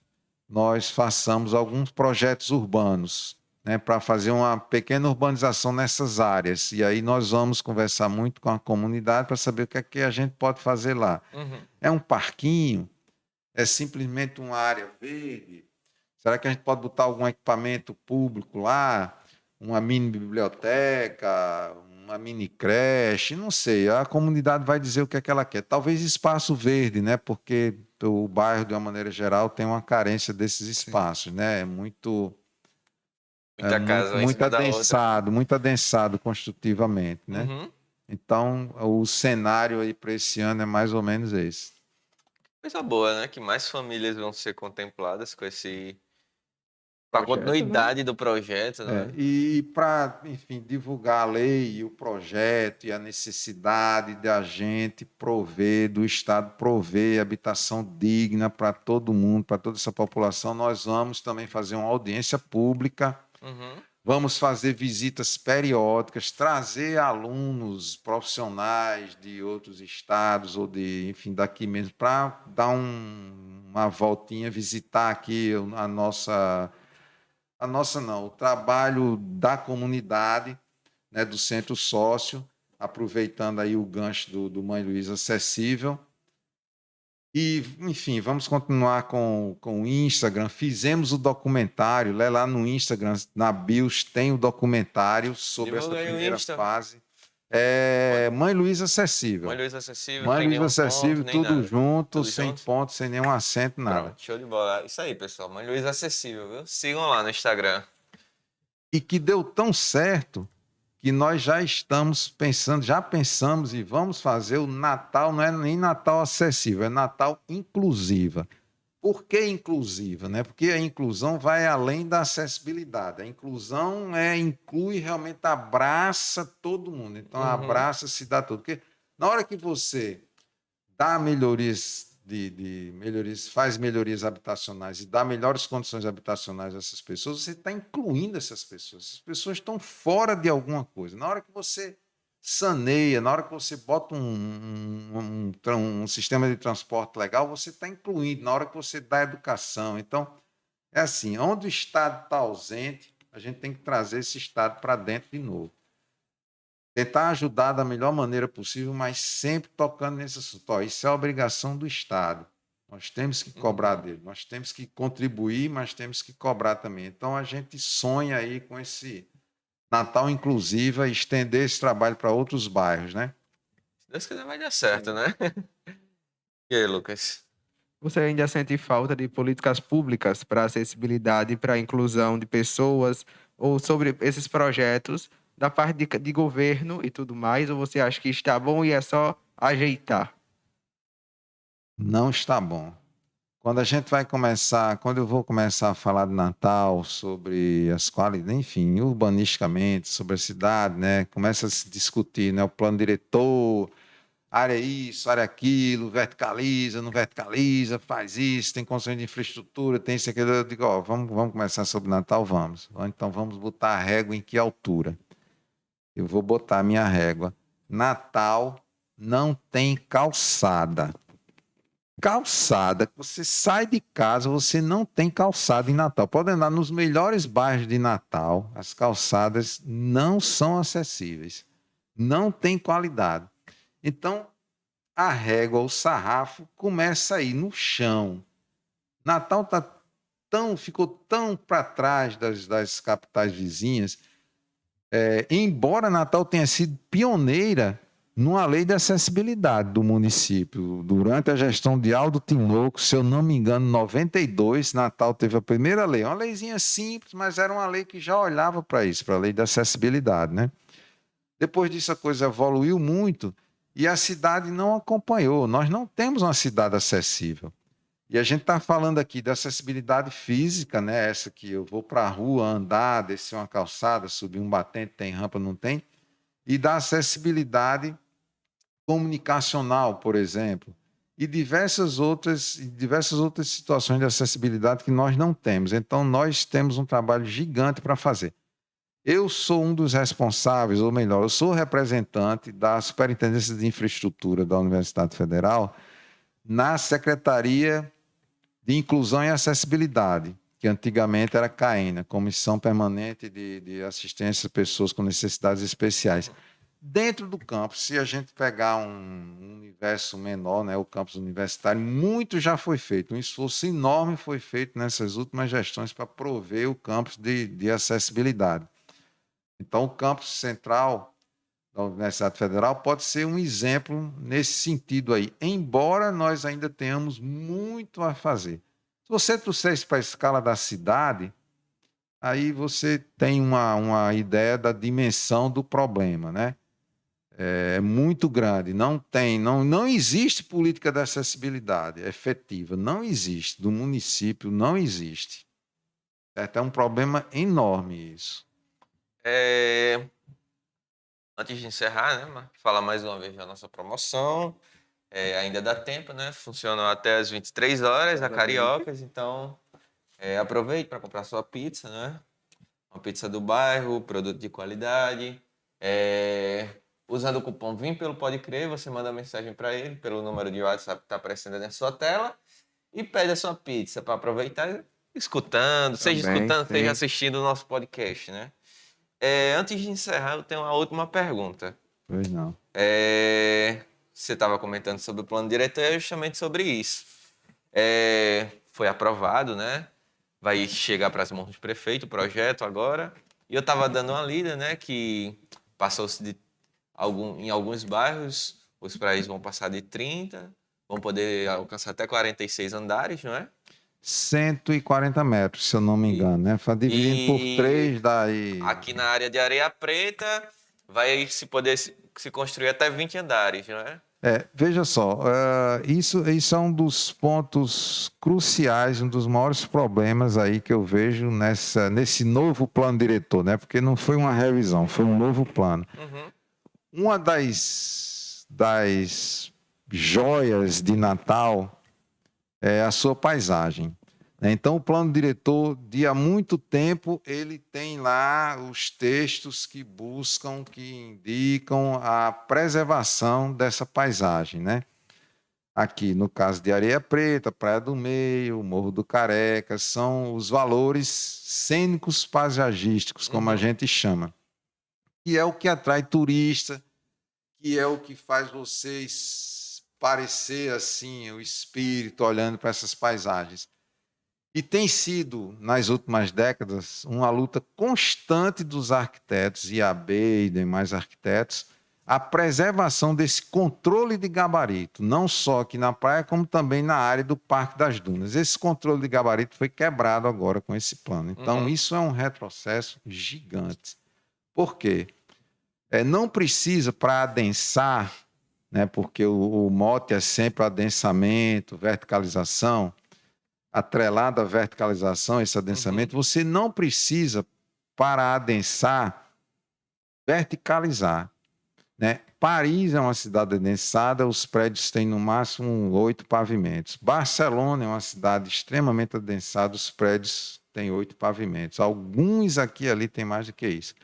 façamos alguns projetos urbanos, né, para fazer uma pequena urbanização nessas áreas. E aí nós vamos conversar muito com a comunidade para saber o que é que a gente pode fazer lá. Uhum. É um parquinho? É simplesmente uma área verde? Será que a gente pode botar algum equipamento público lá? Uma mini biblioteca, uma mini creche? Não sei. A comunidade vai dizer o que é que ela quer. Talvez espaço verde, né? Porque o bairro, de uma maneira geral, tem uma carência desses espaços, né? É muito, Muita casa, uma em cima da outra. muito adensado construtivamente, né? Uhum. Então, o cenário aí para esse ano é mais ou menos esse. Coisa boa, né? Que mais famílias vão ser contempladas com com a Projeto, né? continuidade do projeto, né? E para, enfim, divulgar a lei e o projeto e a necessidade de a gente prover, do Estado prover habitação digna para todo mundo, para toda essa população, nós vamos também fazer uma audiência pública, Uhum. vamos fazer visitas periódicas, trazer alunos profissionais de outros estados ou enfim, daqui mesmo, para dar uma voltinha, visitar aqui o trabalho da comunidade, né, do Centro Sócio, aproveitando aí o gancho do Mãe Luísa Acessível. E, enfim, vamos continuar com o Instagram. Fizemos o documentário, lá no Instagram, na BIOS, tem o documentário sobre essa Divulga aí o primeira Insta. fase. Mãe Luísa Acessível. Mãe Luísa Acessível, Mãe sem Luísa nenhum Acessível, ponto, nem tudo nada. junto, Tudo sem junto? ponto, sem nenhum acento, nada. Pronto, show de bola. Isso aí, pessoal. Mãe Luísa Acessível, viu? Sigam lá no Instagram. E que deu tão certo que nós já estamos pensando, já pensamos e vamos fazer o Natal, não é nem Natal acessível, é Natal inclusiva. Por que inclusiva? Né? Porque a inclusão vai além da acessibilidade. A inclusão inclui, realmente abraça todo mundo. Então, Uhum. abraça, se dá tudo. Porque na hora que você dá melhorias melhorias, faz melhorias habitacionais e dá melhores condições habitacionais a essas pessoas, você está incluindo essas pessoas. Essas pessoas estão fora de alguma coisa. Na hora que você saneia, na hora que você bota um sistema de transporte legal, você está incluindo. Na hora que você dá educação. Então, é assim, onde o Estado está ausente, a gente tem que trazer esse Estado para dentro de novo. Tentar ajudar da melhor maneira possível, mas sempre tocando nesse assunto. Isso é a obrigação do Estado. Nós temos que cobrar dele. Nós temos que contribuir, mas temos que cobrar também. Então, a gente sonha aí com esse Natal Inclusiva e estender esse trabalho para outros bairros, né? Se Deus quiser, vai dar certo, né? E aí, Lucas? Você ainda sente falta de políticas públicas para acessibilidade, para a inclusão de pessoas, ou sobre esses projetos da parte de governo e tudo mais, ou você acha que está bom e é só ajeitar? Não está bom. Quando eu vou começar a falar de Natal, sobre as qualidades, enfim, urbanisticamente, sobre a cidade, né? Começa a se discutir, né? O plano diretor, área isso, área aquilo, verticaliza, não verticaliza, faz isso, tem condições de infraestrutura, tem isso, aquilo. Eu digo, ó, vamos começar sobre Natal? Vamos. Então vamos botar a régua em que altura? Eu vou botar a minha régua. Natal não tem calçada. Calçada, você sai de casa, você não tem calçada em Natal. Pode andar nos melhores bairros de Natal, as calçadas não são acessíveis, não tem qualidade. Então, a régua, o sarrafo começa aí no chão. Natal ficou tão para trás das capitais vizinhas, embora Natal tenha sido pioneira numa lei de acessibilidade do município. Durante a gestão de Aldo Tinoco, se eu não me engano, em 92, Natal teve a primeira lei. Uma leizinha simples, mas era uma lei que já olhava para isso, para a lei de acessibilidade, né? Depois disso, a coisa evoluiu muito E a cidade não acompanhou. Nós não temos uma cidade acessível. E a gente está falando aqui da acessibilidade física, né? Essa que eu vou para a rua andar, descer uma calçada, subir um batente, tem rampa, não tem. E da acessibilidade comunicacional, por exemplo. E diversas outras situações de acessibilidade que nós não temos. Então, nós temos um trabalho gigante para fazer. Eu sou um dos responsáveis, ou melhor, eu sou representante da Superintendência de Infraestrutura da Universidade Federal na Secretaria de Inclusão e Acessibilidade, que antigamente era CAENA, Comissão Permanente de Assistência a Pessoas com Necessidades Especiais. Dentro do campus, se a gente pegar um universo menor, né, o campus universitário, muito já foi feito, um esforço enorme foi feito nessas últimas gestões para prover o campus de acessibilidade. Então, o campus central da Universidade Federal pode ser um exemplo nesse sentido aí, embora nós ainda tenhamos muito a fazer. Se você trouxer isso para a escala da cidade, aí você tem uma ideia da dimensão do problema, né? É muito grande, não existe política de acessibilidade efetiva, não existe, do município não existe. Certo? É um problema enorme isso. Antes de encerrar, né, falar mais uma vez da nossa promoção. Ainda dá tempo, né? Funciona até as 23 horas, a Cariocas. Então, aproveite para comprar sua pizza, né? Uma pizza do bairro, produto de qualidade. Usando o cupom Vim pelo Pode Crer, você manda mensagem para ele pelo número de WhatsApp que está aparecendo na sua tela e pede a sua pizza para aproveitar escutando, seja Também, escutando, sim. seja assistindo o nosso podcast, né? Antes de encerrar, eu tenho uma última pergunta. Pois não. Você estava comentando sobre o plano diretor, é justamente sobre isso. Foi aprovado, né? Vai chegar para as mãos do prefeito o projeto agora. E eu estava dando uma lida, né? Que passou-se em alguns bairros, os prédios vão passar de 30, vão poder alcançar até 46 andares, não é? 140 metros, se eu não me engano, né? Dividindo por 3, daí... Aqui na área de Areia Preta, vai poder se construir até 20 andares, não é? Veja só, isso é um dos pontos cruciais, um dos maiores problemas aí que eu vejo nesse novo plano diretor, né? Porque não foi uma revisão, foi um novo plano. Uhum. Uma das joias de Natal é a sua paisagem. Então, o plano diretor, de há muito tempo, ele tem lá os textos que buscam, que indicam a preservação dessa paisagem, né? Aqui, no caso de Areia Preta, Praia do Meio, Morro do Careca, são os valores cênicos paisagísticos, como a gente chama. Que é o que atrai turista, que é o que faz vocês parecer assim, o espírito olhando para essas paisagens. E tem sido, nas últimas décadas, uma luta constante dos arquitetos, IAB e demais arquitetos, a preservação desse controle de gabarito, não só aqui na praia, como também na área do Parque das Dunas. Esse controle de gabarito foi quebrado agora com esse plano. Então, isso é um retrocesso gigante. Por quê? Não precisa, para adensar, né, porque o mote é sempre adensamento, verticalização, atrelado à verticalização, esse adensamento, você não precisa, para adensar, verticalizar. Né? Paris é uma cidade adensada, os prédios têm no máximo 8 pavimentos. Barcelona é uma cidade extremamente adensada, os prédios têm 8 pavimentos. Alguns aqui e ali têm mais do que isso.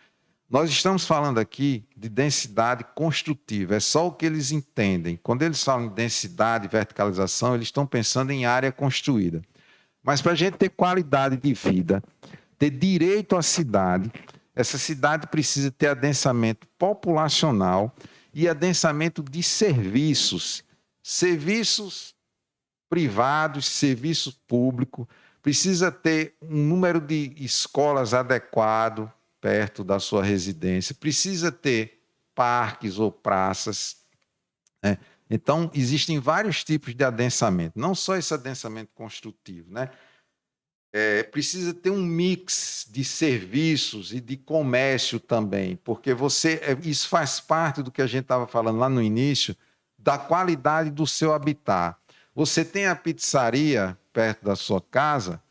Nós estamos falando aqui de densidade construtiva, é só o que eles entendem. Quando eles falam em densidade e verticalização, eles estão pensando em área construída. Mas para a gente ter qualidade de vida, ter direito à cidade, essa cidade precisa ter adensamento populacional e adensamento de serviços. Serviços privados, serviço público, precisa ter um número de escolas adequado perto da sua residência, precisa ter parques ou praças, né? Então, existem vários tipos de adensamento, não só esse adensamento construtivo, né? Precisa ter um mix de serviços e de comércio também, porque isso faz parte do que a gente estava falando lá no início, da qualidade do seu habitat. Você tem a pizzaria perto da sua casa,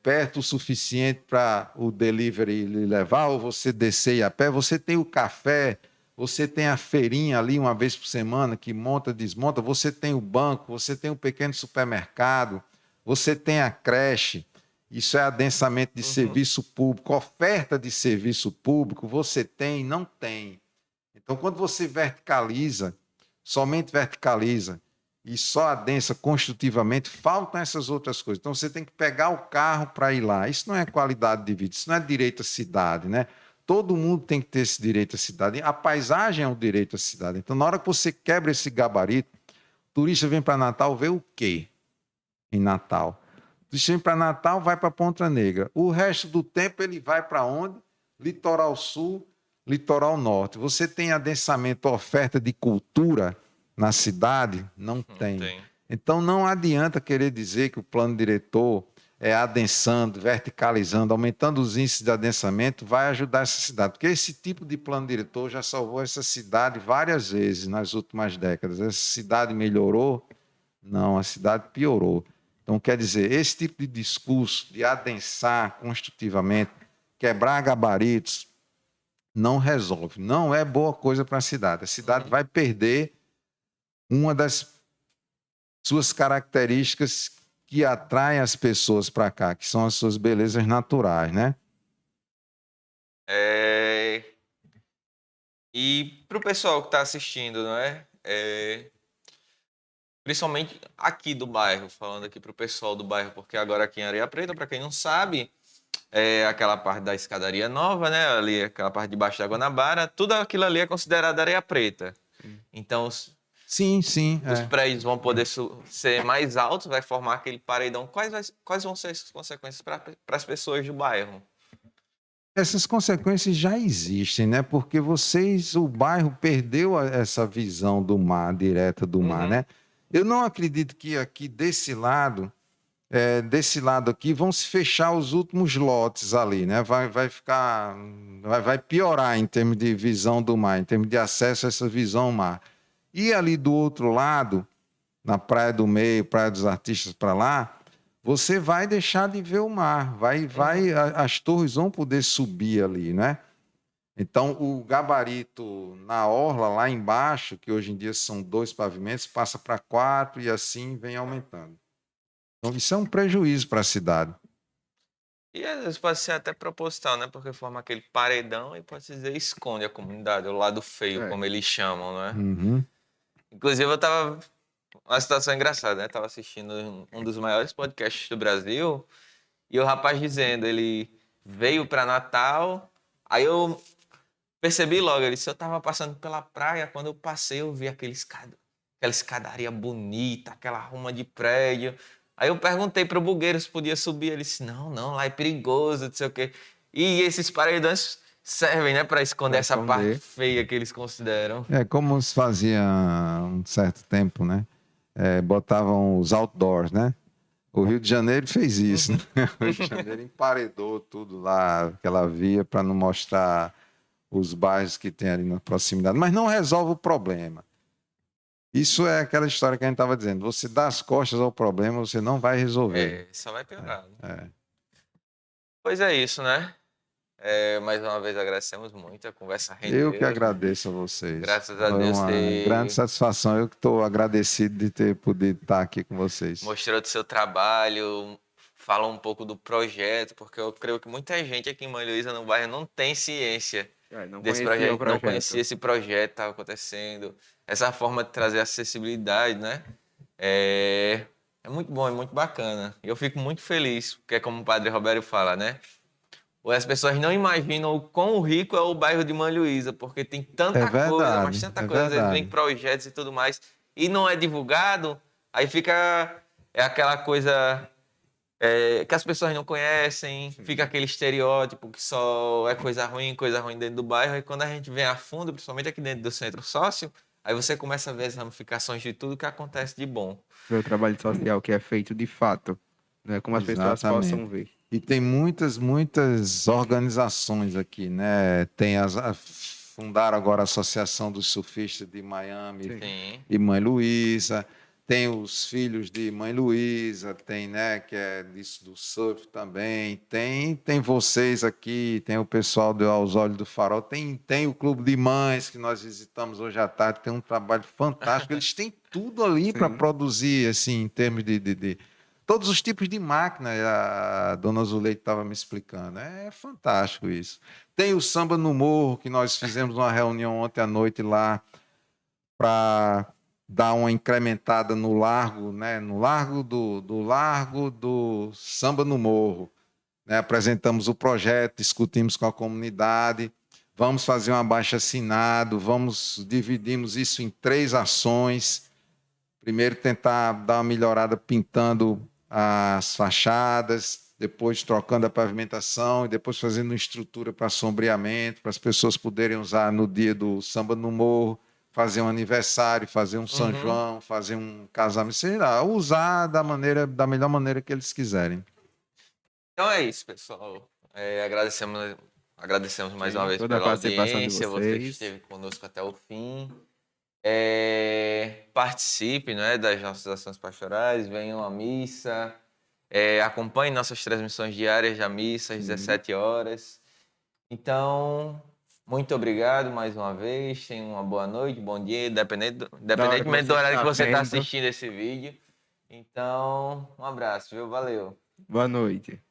perto o suficiente para o delivery lhe levar, ou você descer e ir a pé. Você tem o café, você tem a feirinha ali uma vez por semana que monta, desmonta. Você tem o banco, você tem o pequeno supermercado, você tem a creche. Isso é adensamento de serviço público. Oferta de serviço público você tem? Não tem. Então, quando você verticaliza, somente verticaliza, e só adensa construtivamente, faltam essas outras coisas. Então, você tem que pegar o carro para ir lá. Isso não é qualidade de vida, isso não é direito à cidade, né? Todo mundo tem que ter esse direito à cidade. A paisagem é um direito à cidade. Então, na hora que você quebra esse gabarito, o turista vem para Natal ver o quê em Natal? O turista vem para Natal, vai para Ponta Negra. O resto do tempo ele vai para onde? Litoral Sul, Litoral Norte. Você tem adensamento, oferta de cultura na cidade? Não tem. Então, não adianta querer dizer que o plano diretor é adensando, verticalizando, aumentando os índices de adensamento, vai ajudar essa cidade. Porque esse tipo de plano diretor já salvou essa cidade várias vezes nas últimas décadas. Essa cidade melhorou? Não, a cidade piorou. Então, quer dizer, esse tipo de discurso de adensar construtivamente, quebrar gabaritos, não resolve. Não é boa coisa para a cidade. A cidade vai perder uma das suas características que atraem as pessoas para cá, que são as suas belezas naturais, né? E para o pessoal que está assistindo, não é? Principalmente aqui do bairro, falando aqui para o pessoal do bairro, porque agora aqui em Areia Preta, para quem não sabe, é aquela parte da escadaria nova, né? Ali, aquela parte de baixo da Guanabara, tudo aquilo ali é considerado Areia Preta. Então, Sim. os prédios vão poder ser mais altos, vai formar aquele paredão. Quais vão ser as consequências para as pessoas do bairro? Essas consequências já existem, né? Porque o bairro perdeu essa visão do mar, direta do mar, né? Eu não acredito que aqui desse lado aqui, vão se fechar os últimos lotes ali, né? Vai piorar em termos de visão do mar, em termos de acesso a essa visão do mar. E ali do outro lado, na Praia do Meio, Praia dos Artistas para lá, você vai deixar de ver o mar, as torres vão poder subir ali, né? Então, o gabarito na orla, lá embaixo, que hoje em dia são 2 pavimentos, passa para 4 e assim vem aumentando. Então, isso é um prejuízo para a cidade. E às vezes pode ser até proposital, né? Porque forma aquele paredão e pode dizer esconde a comunidade, o lado feio, como eles chamam, né? Inclusive, eu tava. Uma situação engraçada, né? Tava assistindo um dos maiores podcasts do Brasil e o rapaz dizendo, ele veio para Natal, aí eu percebi logo, ele disse, eu tava passando pela praia, quando eu passei eu vi aquela escadaria bonita, aquela ruma de prédio. Aí eu perguntei pro bugueiro se podia subir, ele disse, não, lá é perigoso, não sei o quê. E esses paredões servem, né, para esconder essa parte feia que eles consideram. É como se fazia há um certo tempo, né? Botavam os outdoors, né? O Rio de Janeiro fez isso, né? O Rio de Janeiro emparedou tudo lá, aquela via, para não mostrar os bairros que tem ali na proximidade. Mas não resolve o problema. Isso é aquela história que a gente estava dizendo. Você dá as costas ao problema, você não vai resolver. Só vai piorar. Pois é isso, né? Mais uma vez agradecemos muito, a conversa rendeu. Eu que agradeço a vocês. Graças a Deus. Uma grande satisfação. Eu que estou agradecido de ter podido estar aqui com vocês. Mostrou do seu trabalho, falou um pouco do projeto, porque eu creio que muita gente aqui em Mãe Luísa, no bairro, não tem ciência desse projeto. Não conhecia esse projeto que estava acontecendo. Essa forma de trazer acessibilidade, né? É muito bom, é muito bacana. E eu fico muito feliz, porque como o Padre Roberto fala, né? As pessoas não imaginam o quão rico é o bairro de Mãe Luísa, porque tem tanta coisa, mas tanta coisa, às vezes vem projetos e tudo mais, e não é divulgado, aí fica aquela coisa que as pessoas não conhecem, fica aquele estereótipo que só é coisa ruim dentro do bairro, e quando a gente vem a fundo, principalmente aqui dentro do centro sócio, aí você começa a ver as ramificações de tudo que acontece de bom. O trabalho social que é feito de fato, né? Como as pessoas possam ver. E tem muitas organizações aqui, né? Tem fundaram agora a Associação dos Surfistas de Miami Sim. Sim. e Mãe Luísa. Tem os filhos de Mãe Luísa, tem, né, que é disso do surf também. Tem vocês aqui, tem o pessoal do Aos Olhos do Farol, tem o Clube de Mães que nós visitamos hoje à tarde, tem um trabalho fantástico. Eles têm tudo ali para Sim. produzir, assim, em termos de todos os tipos de máquina. A dona Zuleide estava me explicando. É fantástico isso. Tem o Samba no Morro, que nós fizemos uma reunião ontem à noite lá para dar uma incrementada no largo, né? No largo do Samba no Morro, né? Apresentamos o projeto, discutimos com a comunidade, vamos fazer um abaixo-assinado, dividimos isso em 3 ações. Primeiro tentar dar uma melhorada pintando as fachadas, depois trocando a pavimentação e depois fazendo uma estrutura para sombreamento, para as pessoas poderem usar no dia do Samba no Morro, fazer um aniversário, fazer um São Uhum. João, fazer um casamento, sei lá, usar da melhor maneira que eles quiserem. Então é isso, pessoal. Agradecemos mais uma Sim, vez toda a pela participação de audiência, você que vocês. esteve conosco até o fim. Participe, não é, das nossas ações pastorais, venham à missa, acompanhe nossas transmissões diárias da missa às Sim. 17 horas. Então, muito obrigado mais uma vez, tenha uma boa noite, bom dia, independentemente do horário que você está vendo. assistindo esse vídeo. Então, um abraço, viu? Valeu! Boa noite.